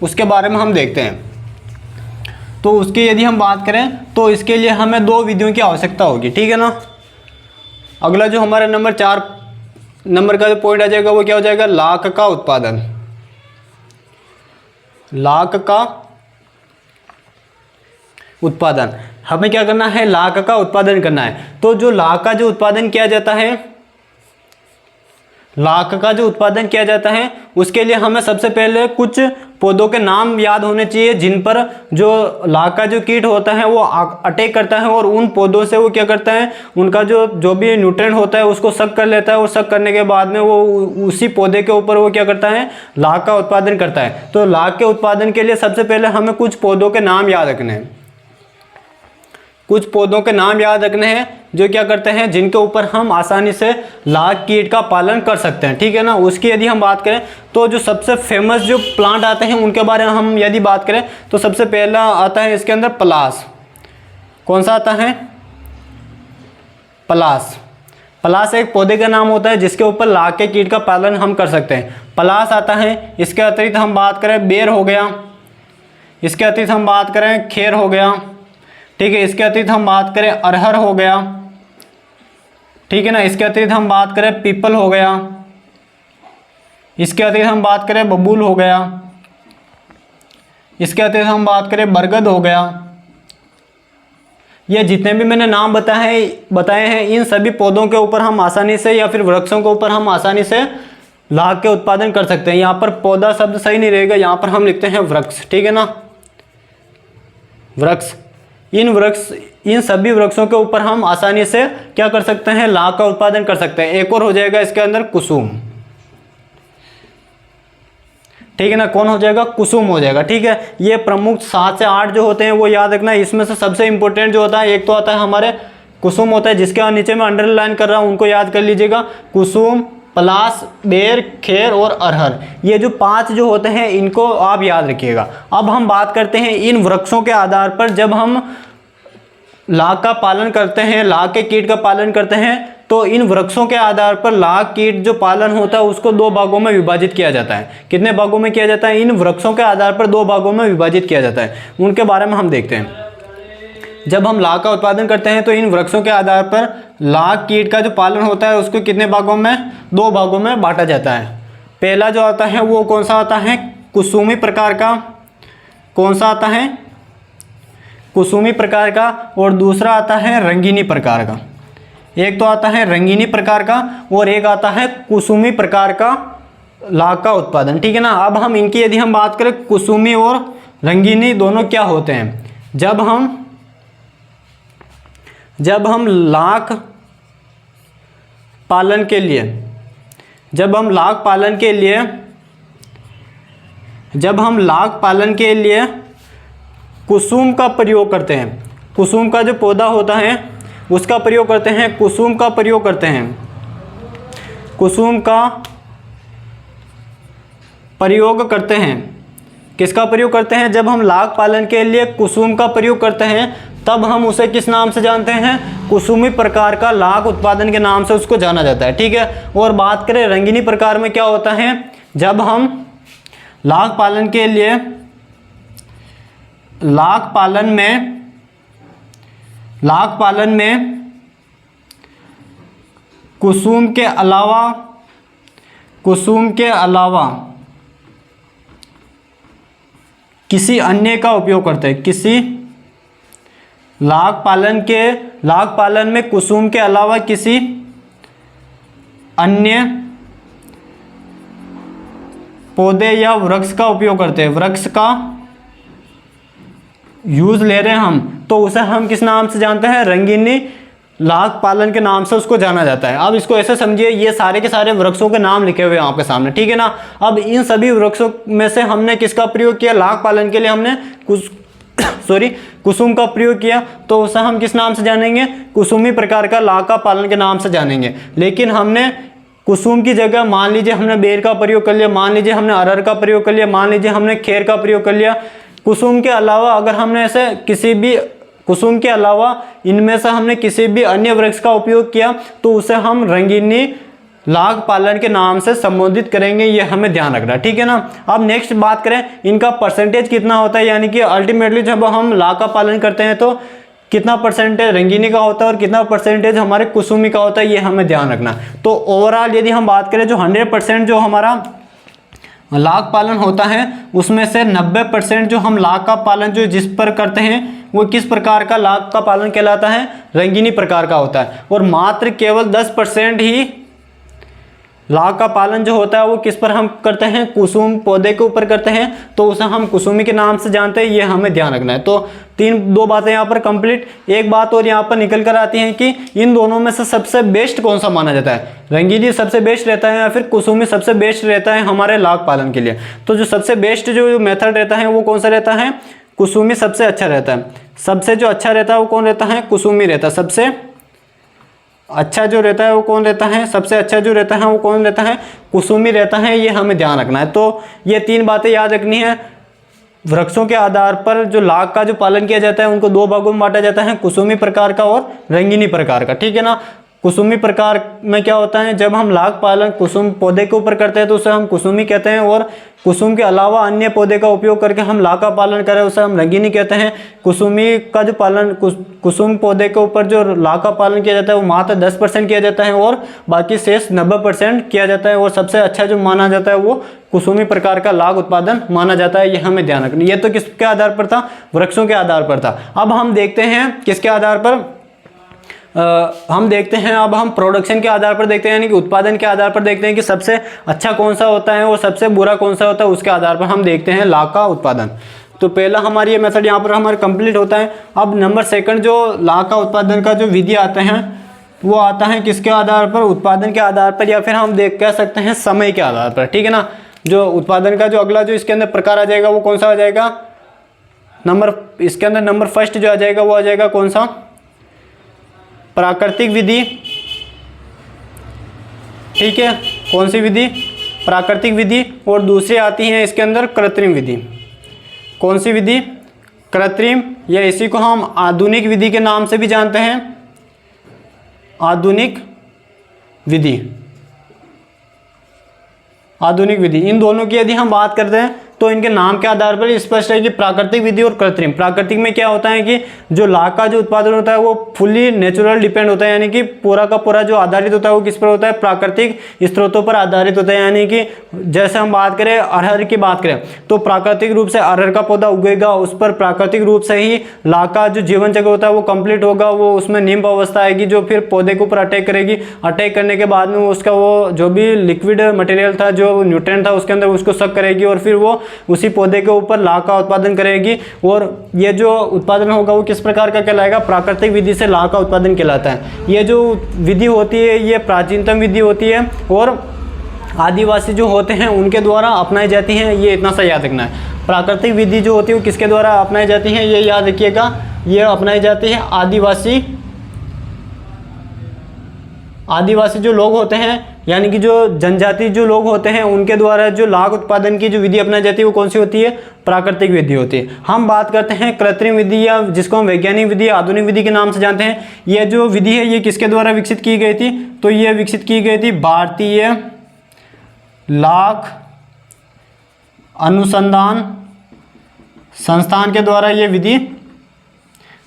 उसके बारे में हम देखते हैं। तो उसकी यदि हम बात करें तो इसके लिए हमें 2 विधियों की आवश्यकता होगी, ठीक है ना। अगला जो हमारा नंबर 4 नंबर का जो पॉइंट आ जाएगा वो क्या हो जाएगा, लाख का उत्पादन। लाख का उत्पादन हमें क्या करना है, लाख का उत्पादन करना है। तो जो लाख का जो उत्पादन किया जाता है, लाख का जो उत्पादन किया जाता है उसके लिए हमें सबसे पहले कुछ पौधों के नाम याद होने चाहिए जिन पर जो लाख का जो कीट होता है वो अटैक करता है और उन पौधों से वो क्या करता है, उनका जो भी न्यूट्रिएंट होता है उसको सक कर लेता है और सक करने के बाद में वो उसी पौधे के ऊपर वो क्या करता है, लाख का उत्पादन करता है। तो लाख के उत्पादन के लिए सबसे पहले हमें कुछ पौधों के नाम याद रखने हैं, कुछ पौधों के नाम याद रखने हैं जो क्या करते हैं, जिनके ऊपर हम आसानी से लाख कीट का पालन कर सकते हैं, ठीक है ना। उसकी यदि हम बात करें तो जो सबसे फेमस जो प्लांट आते हैं उनके बारे में हम यदि बात करें तो सबसे पहला आता है इसके अंदर पलास। कौन सा आता है, पलास। पलास एक पौधे का नाम होता है जिसके ऊपर लाख के कीट का पालन हम कर सकते हैं, पलास आता है। इसके अतिरिक्त हम बात करें बेर हो गया, इसके अतिरिक्त हम बात करें खेर हो गया, ठीक है। इसके अतिरिक्त हम बात करें अरहर हो गया, ठीक है ना। इसके अतिरिक्त हम बात करें पीपल हो गया, इसके अतिरिक्त हम बात करें बबूल हो गया, इसके अतिरिक्त हम बात करें बरगद हो गया। ये जितने भी मैंने नाम बताए हैं इन सभी पौधों के ऊपर हम आसानी से या फिर वृक्षों के ऊपर हम आसानी से लाख के उत्पादन कर सकते हैं। यहाँ पर पौधा शब्द सही नहीं रहेगा, यहाँ पर हम लिखते हैं वृक्ष, ठीक है ना, वृक्ष। इन सभी वृक्षों के ऊपर हम आसानी से क्या कर सकते हैं, लाख का उत्पादन कर सकते हैं। एक और हो जाएगा इसके अंदर कुसुम, ठीक है ना। कौन हो जाएगा, कुसुम हो जाएगा, ठीक है। ये प्रमुख 7 से 8 जो होते हैं वो याद रखना है। इसमें से सबसे इंपॉर्टेंट जो होता है एक तो आता है हमारे कुसुम होता है, जिसके नीचे में अंडरलाइन कर रहा हूं, उनको याद कर लीजिएगा। कुसुम, पलास, बेर, खेर और अरहर, ये जो 5 जो होते हैं इनको आप याद रखिएगा। अब हम बात करते हैं इन वृक्षों के आधार पर जब हम लाख का पालन करते हैं, लाख के कीट का पालन करते हैं, तो इन वृक्षों के आधार पर लाख कीट जो पालन होता है उसको 2 भागों में विभाजित किया जाता है। कितने भागों में किया जाता है, इन वृक्षों के आधार पर 2 भागों में विभाजित किया जाता है। उनके बारे में हम देखते हैं। जब हम लाख का उत्पादन करते हैं तो इन वृक्षों के आधार पर लाख कीट का जो पालन होता है उसको कितने भागों में, 2 भागों में बांटा जाता है। पहला जो आता है वो कौन सा आता है, कुसुमी प्रकार का। कौन सा आता है, कुसुमी प्रकार का। और दूसरा आता है रंगीनी प्रकार का। एक तो आता है रंगीनी प्रकार का और एक आता है कुसुमी प्रकार का लाख का उत्पादन, ठीक है ना। अब हम इनकी यदि हम बात करें, कुसुमी और रंगीनी दोनों क्या होते हैं, जब हम लाख पालन के लिए जब हम लाख पालन के लिए कुसुम का प्रयोग करते हैं, कुसुम का जो पौधा होता है उसका प्रयोग करते हैं, कुसुम का प्रयोग करते हैं, कुसुम का प्रयोग करते हैं। किसका प्रयोग करते हैं, जब हम लाख पालन के लिए कुसुम का प्रयोग करते हैं तब हम उसे किस नाम से जानते हैं, कुसुमी प्रकार का लाख उत्पादन के नाम से उसको जाना जाता है, ठीक है। और बात करें रंगीनी प्रकार में क्या होता है, जब हम लाख पालन के लिए लाख पालन में कुसुम के अलावा किसी अन्य का उपयोग करते हैं। किसी लाख पालन में कुसुम के अलावा किसी अन्य पौधे या वृक्ष का उपयोग करते हैं। वृक्ष का यूज ले रहे हैं हम, तो उसे हम किस नाम से जानते हैं? रंगीनी लाख पालन के नाम से उसको जाना जाता है। अब इसको ऐसे समझिए, ये सारे के सारे वृक्षों के नाम लिखे हुए हैं आपके सामने, ठीक है ना। अब इन सभी वृक्षों में से हमने किसका प्रयोग किया? लाख पालन के लिए हमने कुसुम का प्रयोग किया, तो उसे हम किस नाम से जानेंगे? कुसुमी प्रकार का लाख का पालन के नाम से जानेंगे। लेकिन हमने कुसुम की जगह मान लीजिए हमने बेर का प्रयोग कर लिया, मान लीजिए हमने अरहर का प्रयोग कर लिया, मान लीजिए हमने खेर का प्रयोग कर लिया। कुसुम के अलावा अगर हमने ऐसे कुसुम के अलावा इनमें से हमने किसी भी अन्य वृक्ष का उपयोग किया, तो उसे हम रंगीनी लाख पालन के नाम से संबोधित करेंगे। ये हमें ध्यान रखना, ठीक है ना। अब नेक्स्ट बात करें, इनका परसेंटेज कितना होता है, यानी कि अल्टीमेटली जब हम लाख का पालन करते हैं तो कितना परसेंटेज रंगीनी का होता है और कितना परसेंटेज हमारे कुसुमी का होता है, ये हमें ध्यान रखना। तो ओवरऑल यदि हम बात करें, जो 100% जो हमारा लाख पालन होता है, उसमें से 90% जो हम लाख का पालन जो जिस पर करते हैं, वो किस प्रकार का लाख का पालन कहलाता है? रंगीनी प्रकार का होता है। और मात्र केवल 10% ही लाख का पालन जो होता है वो किस पर हम करते हैं? कुसुम पौधे के ऊपर करते हैं, तो उसे हम कुसुमी के नाम से जानते हैं। ये हमें ध्यान रखना है। तो दो बातें यहाँ पर कंप्लीट। एक बात और यहाँ पर निकल कर आती है कि इन दोनों में से सबसे बेस्ट कौन सा माना जाता है? रंगीनी सबसे बेस्ट रहता है या फिर कुसुमी सबसे बेस्ट रहता है हमारे लाख पालन के लिए? तो जो सबसे बेस्ट जो मेथड रहता है वो कौन सा रहता है? कुसुमी सबसे अच्छा रहता है। सबसे जो अच्छा रहता है वो कौन रहता है? कुसुमी रहता है। सबसे अच्छा जो रहता है वो कौन रहता है? सबसे अच्छा जो रहता है वो कौन रहता है? कुसुमी रहता है। ये हमें ध्यान रखना है। तो ये 3 बातें याद रखनी है। वृक्षों के आधार पर जो लाख का जो पालन किया जाता है उनको 2 भागों में बांटा जाता है, कुसुमी प्रकार का और रंगीनी प्रकार का, ठीक है ना। कुसुमी प्रकार में क्या होता है? जब हम लाख पालन कुसुम पौधे के ऊपर करते हैं तो उसे हम कुसुमी कहते हैं, और कुसुम के अलावा अन्य पौधे का उपयोग करके हम लाख का पालन करें उसे हम रंगीनी कहते हैं। कुसुमी का जो पालन कुसुम पौधे के ऊपर जो लाख का पालन किया जाता है वो मात्र 10% किया जाता है और बाकी शेष 90% किया जाता है। और सबसे अच्छा जो माना जाता है वो कुसुमी प्रकार का लाख उत्पादन माना जाता है। ये हमें ध्यान रखना। ये तो किसके आधार पर था? वृक्षों के आधार पर था। अब हम देखते हैं किसके आधार पर? हम देखते हैं, अब हम प्रोडक्शन के आधार पर देखते हैं, यानी कि उत्पादन के आधार पर देखते हैं कि सबसे अच्छा कौन सा होता है और सबसे बुरा कौन सा होता है। उसके आधार पर हम देखते हैं लाख का उत्पादन। तो पहला हमारी ये मेथड यहाँ पर हमारा कंप्लीट होता है। अब नंबर 2 जो लाख का उत्पादन का जो विधि आते हैं वो आता है किसके आधार पर? उत्पादन के आधार पर, या फिर हम कह सकते हैं समय के आधार पर, ठीक है ना। जो उत्पादन का जो अगला जो इसके अंदर प्रकार आ जाएगा वो कौन सा आ जाएगा? इसके अंदर नंबर 1 जो आ जाएगा वो आ जाएगा कौन सा? प्राकृतिक विधि, ठीक है। कौन सी विधि? प्राकृतिक विधि। और दूसरी आती है इसके अंदर कृत्रिम विधि। कौन सी विधि? कृत्रिम, या इसी को हम आधुनिक विधि के नाम से भी जानते हैं, आधुनिक विधि। आधुनिक विधि, इन दोनों की यदि हम बात करते हैं तो इनके नाम के आधार पर स्पष्ट है कि प्राकृतिक विधि और कृत्रिम। प्राकृतिक में क्या होता है कि जो लाख का जो उत्पादन होता है वो फुल्ली नेचुरल डिपेंड होता है, यानी कि पूरा का पूरा जो आधारित होता है वो किस पर होता है? प्राकृतिक स्रोतों पर आधारित होता है। यानी कि जैसे हम बात करें अरहर की बात करें तो प्राकृतिक रूप से अरहर का पौधा उगेगा, उस पर प्राकृतिक रूप से ही लाख का जो जीवन चक्र होता है वो कंप्लीट होगा। वो उसमें निम्ब अवस्था आएगी जो फिर पौधे के ऊपर अटैक करेगी। अटैक करने के बाद में उसका वो जो भी लिक्विड मटेरियल था, जो न्यूट्रिएंट था उसके अंदर, उसको सक करेगी और फिर वो उसी पौधे के ऊपर लाख का उत्पादन करेगी। और ये जो उत्पादन होगा वो किस प्रकार का कहलाएगा? प्राकृतिक विधि से लाख का उत्पादन कहलाता है। ये जो विधि होती है ये प्राचीनतम विधि होती है और आदिवासी जो होते हैं उनके द्वारा अपनाई जाती हैं। ये इतना सा याद रखना है। प्राकृतिक विधि जो होती है वो किसके द्वारा अपनाई जाती है? ये याद रखिएगा, ये अपनाई जाती है आदिवासी जो लोग होते हैं, यानी कि जो जनजाति जो लोग होते हैं उनके द्वारा जो लाख उत्पादन की जो विधि अपनाई जाती है वो कौन सी होती है? प्राकृतिक विधि होती है। हम बात करते हैं कृत्रिम विधि, या जिसको हम वैज्ञानिक विधि, आधुनिक विधि के नाम से जानते हैं। यह जो विधि है ये किसके द्वारा विकसित की गई थी? तो ये विकसित की गई थी भारतीय लाख अनुसंधान संस्थान के द्वारा ये विधि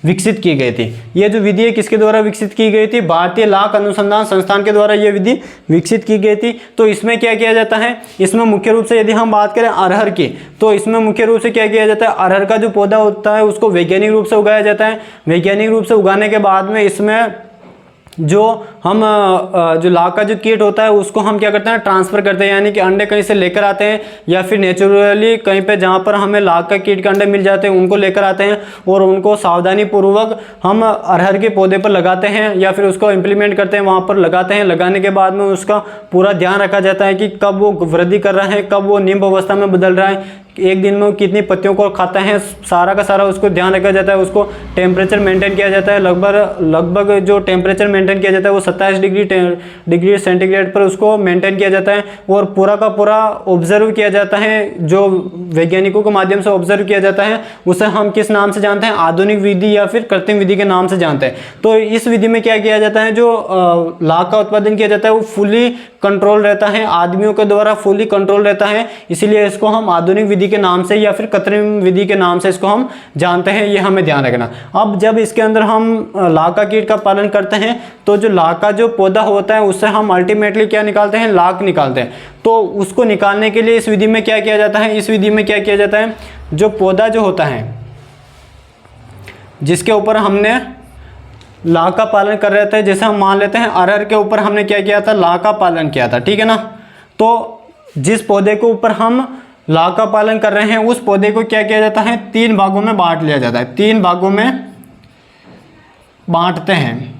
विकसित की गई थी। ये जो विधि है किसके द्वारा विकसित की गई थी? भारतीय लाख अनुसंधान संस्थान के द्वारा ये विधि विकसित की गई थी। तो इसमें क्या किया जाता है? इसमें मुख्य रूप से यदि हम बात करें अरहर की, तो इसमें मुख्य रूप से क्या किया जाता है? अरहर का जो पौधा होता है उसको वैज्ञानिक रूप से उगाया जाता है। वैज्ञानिक रूप से उगाने के बाद में इसमें जो हम जो लाख का जो कीट होता है उसको हम क्या करते हैं? ट्रांसफ़र करते हैं, यानी कि अंडे कहीं से लेकर आते हैं या फिर नेचुरली कहीं पे जहाँ पर हमें लाख का कीट के अंडे मिल जाते हैं उनको लेकर आते हैं और उनको सावधानी पूर्वक हम अरहर के पौधे पर लगाते हैं या फिर उसको इम्प्लीमेंट करते हैं, वहाँ पर लगाते हैं। लगाने के बाद में उसका पूरा ध्यान रखा जाता है कि कब वो वृद्धि कर रहा है, कब वो निम्ब अवस्था में बदल रहा है, एक दिन में वो कितनी पत्तियों को खाता है, सारा का सारा उसको ध्यान रखा जाता है। उसको टेम्परेचर मेंटेन किया जाता है, लगभग जो टेम्परेचर मेंटेन किया जाता है वो 27 डिग्री सेंटीग्रेड पर उसको मेंटेन किया जाता है और पूरा का पूरा ऑब्जर्व किया जाता है। जो वैज्ञानिकों के माध्यम से ऑब्जर्व किया जाता है उसे हम किस नाम से जानते हैं? आधुनिक विधि या फिर कृत्रिम विधि के नाम से जानते हैं। तो इस विधि में क्या किया जाता है? जो लाख का उत्पादन किया जाता है वो फुली कंट्रोल रहता है, आदमियों के द्वारा फुली कंट्रोल रहता है, इसीलिए इसको हम आधुनिक विधि के नाम से या फिर कृत्रिम विधि के नाम से इसको हम जानते हैं। ये हमें ध्यान रखना। अब जब इसके अंदर हम लाख का कीट का पालन करते हैं तो जो लाख का जो पौधा होता है उससे हम अल्टीमेटली क्या निकालते हैं? लाख निकालते हैं। तो उसको निकालने के लिए इस विधि में क्या किया जाता है? इस विधि में क्या किया जाता है? जो पौधा जो होता है जिसके ऊपर हमने लाख का पालन कर रहे थे, जैसे हम मान लेते हैं अरहर के ऊपर हमने क्या किया था? लाख का पालन किया था, ठीक है ना। तो जिस पौधे के ऊपर हम लाख का पालन कर रहे हैं उस पौधे को क्या किया जाता है? 3 भागों में बांट लिया जाता है। 3 भागों में बांटते हैं,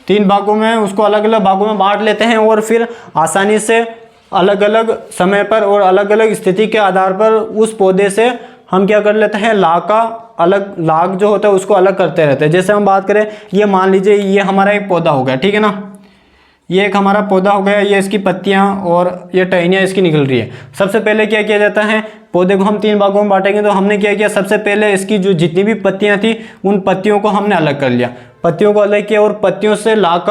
3 भागों में उसको अलग अलग भागों में बांट लेते हैं और फिर आसानी से अलग अलग समय पर और अलग अलग स्थिति के आधार पर उस पौधे से हम क्या कर लेते हैं? लाख का अलग, लाख जो होता है उसको अलग करते रहते हैं। जैसे हम बात करें, ये मान लीजिए ये हमारा एक पौधा हो गया, ठीक है ना। ये एक हमारा पौधा हो गया, ये इसकी पत्तियां और ये टहनियाँ इसकी निकल रही है। सबसे पहले क्या किया जाता है? पौधे को हम 3 भागों में बांटेंगे, तो हमने क्या किया? सबसे पहले इसकी जो जितनी भी पत्तियां थी उन पत्तियों को हमने अलग कर लिया, पत्तियों को अलग किया और पत्तियों से लाख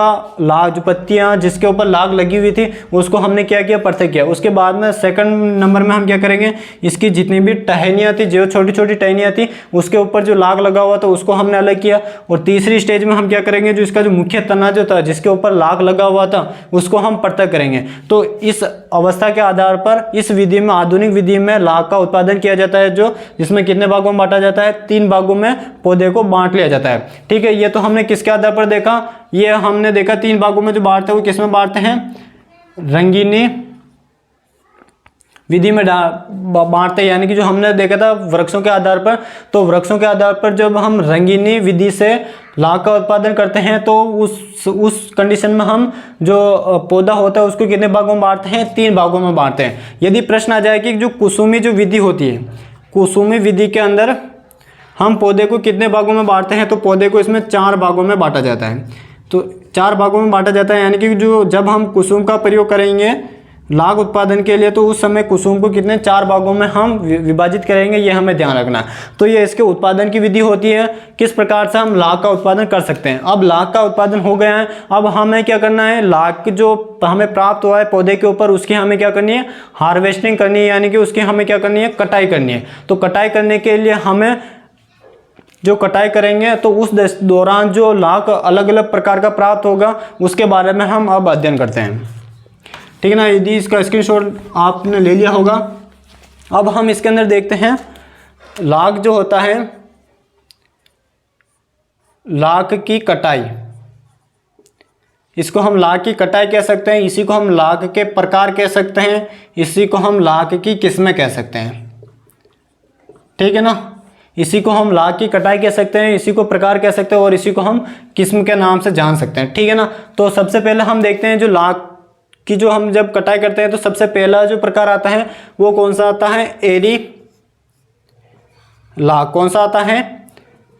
जो पत्तियां जिसके ऊपर लाख लगी हुई थी उसको हमने क्या किया? पृथक किया। उसके बाद में सेकंड नंबर में हम क्या करेंगे? इसकी जितनी भी टहनियाँ थी, जो छोटी छोटी टहनियाँ थी उसके ऊपर जो लाख लगा हुआ था उसको हमने अलग किया। और तीसरी स्टेज में हम क्या करेंगे? जो इसका जो मुख्य तना जो था जिसके ऊपर लाख लगा हुआ था उसको हम पृथक करेंगे। तो इस अवस्था के आधार पर इस विधि में, आधुनिक विधि में लाख का उत्पादन किया जाता है, जो जिसमें कितने भागों में बांटा जाता है? 3 भागों में पौधे को बांट लिया जाता है, ठीक है। ये तो हमने किसके आधार पर देखा? ये हमने देखा 3 भागों में जो बांटते हैं वो किसमें बांटते हैं? रंगीनी विधि में बांटते हैं, यानी कि जो हमने देखा था वृक्षों के आधार पर। तो वृक्षों के आधार पर जब हम रंगीनी विधि से लाख का उत्पादन करते हैं तो उस कंडीशन में हम जो पौधा होता है उसको कितने भागों में बांटते हैं? 3 भागों में बांटते हैं। यदि प्रश्न आ जाए कि जो कुसुमी जो विधि होती है, कुसुमी विधि के अंदर हम पौधे को कितने भागों में बांटते हैं? तो पौधे को इसमें 4 भागों में बांटा जाता है। तो 4 भागों में बांटा जाता है, यानी कि जो जब हम कुसुम का प्रयोग करेंगे लाख उत्पादन के लिए तो उस समय कुसुम को कितने 4 भागों में हम विभाजित करेंगे, ये हमें ध्यान रखना। तो ये इसके उत्पादन की विधि होती है, किस प्रकार से हम लाख का उत्पादन कर सकते हैं। अब लाख का उत्पादन हो गया है, अब हमें क्या करना है? लाख जो हमें प्राप्त हुआ है पौधे के ऊपर उसकी हमें क्या करनी है? हार्वेस्टिंग करनी है, यानी कि उसकी हमें क्या करनी है? कटाई करनी है। तो कटाई करने के लिए हमें जो कटाई करेंगे तो उस दौरान जो लाख अलग अलग प्रकार का प्राप्त होगा उसके बारे में हम अब अध्ययन करते हैं, ठीक है ना। यदि इसका स्क्रीनशॉट आपने ले लिया होगा। अब हम इसके अंदर देखते हैं लाख जो होता है, लाख की कटाई, इसको हम लाख की कटाई कह सकते हैं, इसी को हम लाख के प्रकार कह सकते हैं, इसी को हम लाख की किस्में कह सकते हैं, ठीक है ना। इसी को हम लाख की कटाई कह सकते हैं, इसी को प्रकार कह सकते हैं और इसी को हम किस्म के नाम से जान सकते हैं, ठीक है ना। तो सबसे पहले हम देखते हैं जो लाख की जो हम जब कटाई करते हैं तो सबसे पहला जो प्रकार आता है वो कौन सा आता है? एरी लाख। कौन सा आता है?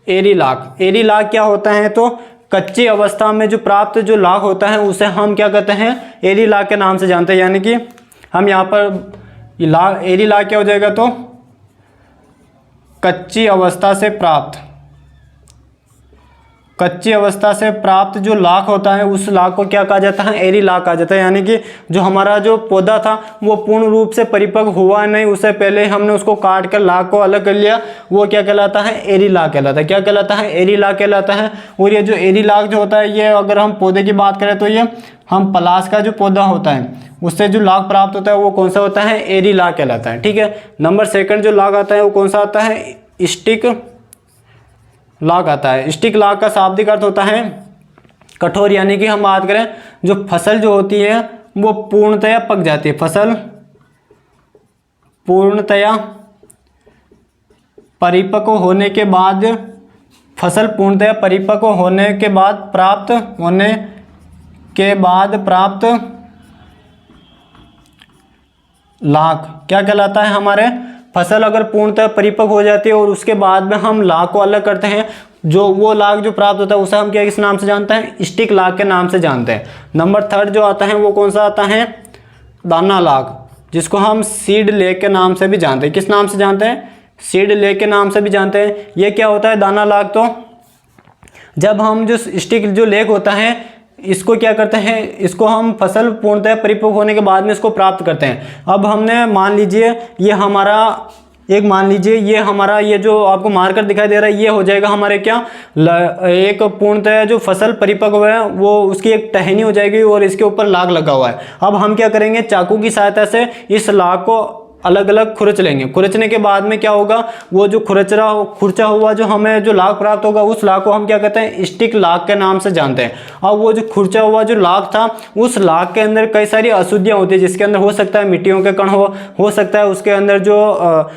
एरी लाख। एरी लाख क्या होता है? तो कच्ची अवस्था में जो प्राप्त जो लाख होता है उसे हम क्या कहते हैं? एरी लाख के नाम से जानते हैं। यानी कि हम यहाँ पर एरी लाख क्या हो जाएगा? तो कच्ची अवस्था से प्राप्त, कच्ची अवस्था से प्राप्त जो लाख होता है उस लाख को क्या कहा जाता है, एरी लाख कहा जाता है। यानी कि जो हमारा जो पौधा था वो पूर्ण रूप से परिपक्व हुआ नहीं, उससे पहले हमने उसको काट कर लाख को अलग कर लिया, वो क्या कहलाता है, एरी लाख कहलाता है। क्या कहलाता है, एरी लाख कहलाता है। और ये जो एरी लाख जो होता है, ये अगर हम पौधे की बात करें तो ये हम पलाश का जो पौधा होता है उससे जो लाख प्राप्त होता है वो कौन सा होता है, एरी लाख कहलाता है। ठीक है, नंबर सेकंड जो लाख आता है वो कौन सा आता है, स्टिक लाख आता है। स्टिक लाख का शाब्दिक अर्थ होता है कठोर, यानी कि हम बात करें जो फसल जो होती है वो पूर्णतया पक जाती है, फसल पूर्णतया परिपक्व होने के बाद, फसल पूर्णतया परिपक्व होने के बाद प्राप्त लाख क्या कहलाता है, हमारे फसल अगर पूर्णतः परिपक्व हो जाती है और उसके बाद में हम लाख को अलग करते हैं, जो वो लाख जो प्राप्त होता है उसे हम क्या किस नाम से जानते हैं, स्टिक लाख के नाम से जानते हैं। नंबर थर्ड जो आता है वो कौन सा आता है, दाना लाख, जिसको हम सीड लेक के नाम से भी जानते हैं। किस नाम से जानते हैं, सीड लेक के नाम से भी जानते हैं। ये क्या होता है दाना लाख, तो जब हम जो स्टिक जो लेक होता है इसको क्या करते हैं, इसको हम फसल पूर्णतः परिपक्व होने के बाद में इसको प्राप्त करते हैं। अब हमने मान लीजिए ये हमारा ये जो आपको मार्कर दिखाई दे रहा है ये हो जाएगा हमारे क्या, एक पूर्णतः जो फसल परिपक्व है वो उसकी एक टहनी हो जाएगी और इसके ऊपर लाख लगा हुआ है। अब हम क्या करेंगे, चाकू की सहायता से इस लाख को अलग अलग खुरच लेंगे। खुरचने के बाद में क्या होगा, वो जो खुरचा हुआ जो हमें जो लाख प्राप्त होगा उस लाख को हम क्या कहते हैं, स्टिक लाख के नाम से जानते हैं। अब वो जो खुरचा हुआ जो लाख था उस लाख के अंदर कई सारी अशुद्धियाँ होती है, जिसके अंदर हो सकता है मिट्टियों के कण हो सकता है उसके अंदर जो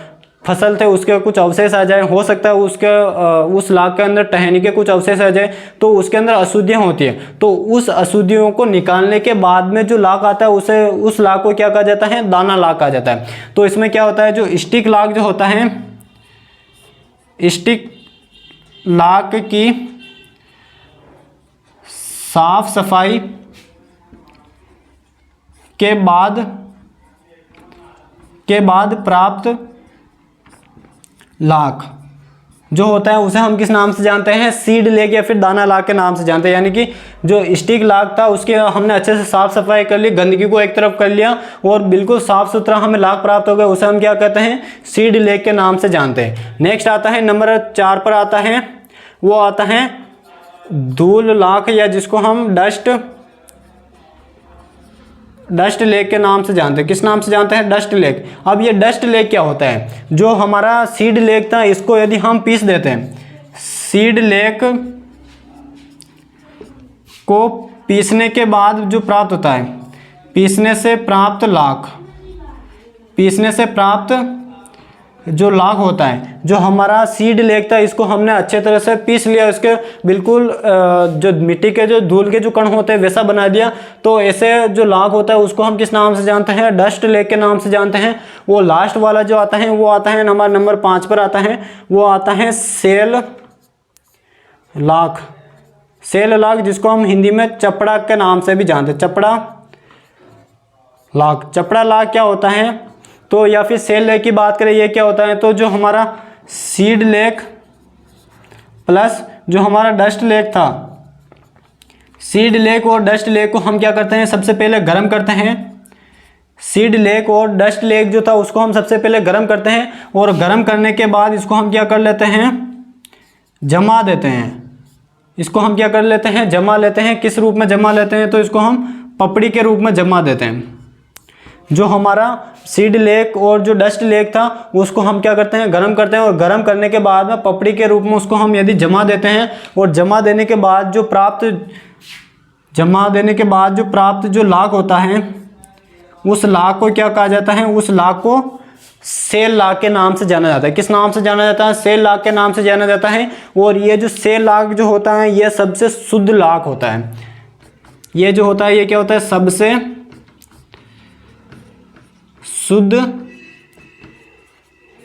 फसल थे उसके कुछ अवशेष आ जाए, हो सकता है उस लाख के अंदर टहनी के कुछ अवशेष आ जाए, तो उसके अंदर अशुद्धियाँ होती है। तो उस अशुद्धियों को निकालने के बाद में जो लाख आता है उस लाख को क्या कहा जाता है, दाना लाख कहा जाता है। तो इसमें क्या होता है, जो स्टिक लाख जो होता है, स्टिक लाख की साफ सफाई के बाद प्राप्त लाख जो होता है उसे हम किस नाम से जानते हैं, सीड लेक या फिर दाना लाख के नाम से जानते हैं। यानी कि जो स्टिक लाख था उसके हमने अच्छे से साफ सफाई कर ली, गंदगी को एक तरफ कर लिया और बिल्कुल साफ सुथरा हमें लाख प्राप्त हो गया, उसे हम क्या कहते हैं, सीड लेक के नाम से जानते हैं। नेक्स्ट आता है नंबर 4 पर आता है, वो आता है धूल लाख, या जिसको हम डस्ट लेक के नाम से जानते हैं। किस नाम से जानते हैं, डस्ट लेक। अब ये डस्ट लेक क्या होता है, जो हमारा सीड लेक था इसको यदि हम पीस देते हैं, सीड लेक को पीसने के बाद जो प्राप्त होता है, पीसने से प्राप्त जो लाख होता है, जो हमारा सीड लेक था इसको हमने अच्छे तरह से पीस लिया, उसके बिल्कुल जो मिट्टी के जो धूल के जो कण होते हैं वैसा बना दिया, तो ऐसे जो लाख होता है उसको हम किस नाम से जानते हैं, डस्ट लेक के नाम से जानते हैं। वो लास्ट वाला जो आता है वो आता है नंबर 5 पर आता है, वो आता है सेल लाख, जिसको हम हिंदी में चपड़ा के नाम से भी जानते हैं, चपड़ा लाख क्या होता है, तो या फिर सेल लेक की बात करें ये क्या होता है, तो जो हमारा सीड लेक प्लस जो हमारा डस्ट लेक था, सीड लेक और डस्ट लेक को हम क्या करते हैं, सबसे पहले गर्म करते हैं। सीड लेक और डस्ट लेक जो था उसको हम सबसे पहले गर्म करते हैं और गर्म करने के बाद इसको हम क्या कर लेते हैं, जमा देते हैं। इसको हम क्या कर लेते हैं, जमा लेते हैं। किस रूप में जमा लेते हैं, तो इसको हम पपड़ी के रूप में जमा देते हैं। जो हमारा सीड लेक और जो डस्ट लेक था उसको हम क्या करते हैं, गर्म करते हैं और गर्म करने के बाद में पपड़ी के रूप में उसको हम यदि जमा देते हैं और जमा देने के बाद जो प्राप्त जो लाख होता है उस लाख को क्या कहा जाता है, उस लाख को सेल लाख के नाम से जाना जाता है। किस नाम से जाना जाता है, सेल लाख के नाम से जाना जाता है। और ये जो सेल लाख जो होता है ये सबसे शुद्ध लाख होता है। ये जो होता है ये क्या होता है, सबसे शुद्ध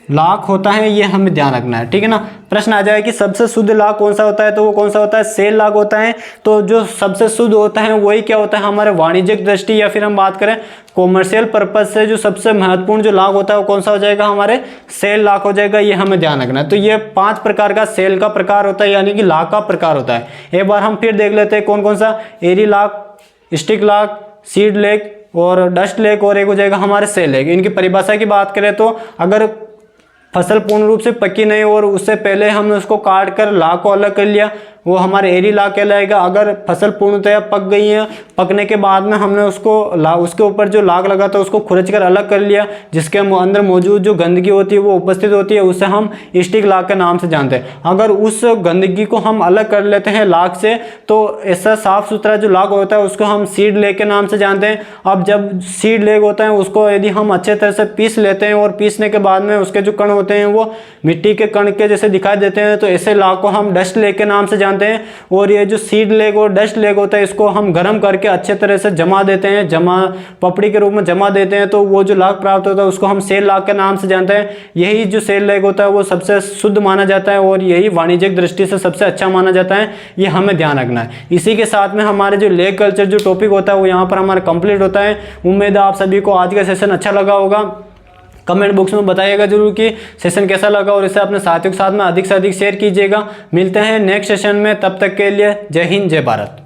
लाख होता है, ये हमें ध्यान रखना है, ठीक है ना। प्रश्न आ जाए कि सबसे शुद्ध लाख कौन सा होता है, तो वो कौन सा होता है, सेल लाख होता है। तो जो सबसे शुद्ध होता है वही क्या होता है, हमारे वाणिज्यिक दृष्टि या फिर हम बात करें कॉमर्शियल पर्पज से जो सबसे महत्वपूर्ण जो लाख होता है वो कौन सा हो जाएगा, हमारे सेल लाख हो जाएगा, ये हमें ध्यान रखना है। तो ये 5 प्रकार का सेल का प्रकार होता है, यानी कि लाख का प्रकार होता है। एक बार हम फिर देख लेते हैं कौन कौन सा, एरी lac, stick lac, seed lac और डस्ट लेक, और एक हो जाएगा हमारे सेल लेक। इनकी परिभाषा की बात करें तो अगर फसल पूर्ण रूप से पकी नहीं और उससे पहले हमने उसको काट कर लाख को अलग कर लिया, वो हमारे एरी लाख कहलाएगा। अगर फसल पूर्णतया पक गई है, पकने के बाद में हमने उसको उसके ऊपर जो लाख लगा था उसको खुरच कर अलग कर लिया, जिसके अंदर मौजूद जो गंदगी होती है वो उपस्थित होती है, उसे हम स्टिक लाख के नाम से जानते हैं। अगर उस गंदगी को हम अलग कर लेते हैं लाख से, तो ऐसा साफ सुथरा जो लाख होता है उसको हम सीड लेक के नाम से जानते हैं। अब जब सीड लेक होता है उसको यदि हम अच्छे तरह से पीस लेते हैं और पीसने के बाद में उसके जो कण होते हैं वो मिट्टी के कण के जैसे दिखाई देते हैं, तो ऐसे लाख को हम डस्ट लेक के नाम से जानते हैं। और ये जो सीड लेग और डस्ट लेग होता है इसको हम गर्म करके अच्छे तरह से जमा देते हैं, पपड़ी के रूप में जमा देते हैं, तो वो जो लाख प्राप्त होता है उसको हम सेल लाख के नाम से जानते हैं। यही जो सेल लेग होता है वो सबसे शुद्ध माना जाता है और यही वाणिज्यिक दृष्टि से सबसे अच्छा माना जाता है, ये हमें ध्यान रखना है। इसी के साथ में हमारे जो लेग कल्चर जो टॉपिक होता है वो यहाँ पर हमारा कंप्लीट होता है। उम्मीद है आप सभी को आज का सेशन अच्छा लगा होगा। कमेंट बॉक्स में बताइएगा जरूर कि सेशन कैसा लगा और इसे अपने साथियों के साथ में अधिक से अधिक शेयर कीजिएगा। मिलते हैं नेक्स्ट सेशन में, तब तक के लिए जय हिंद जय भारत।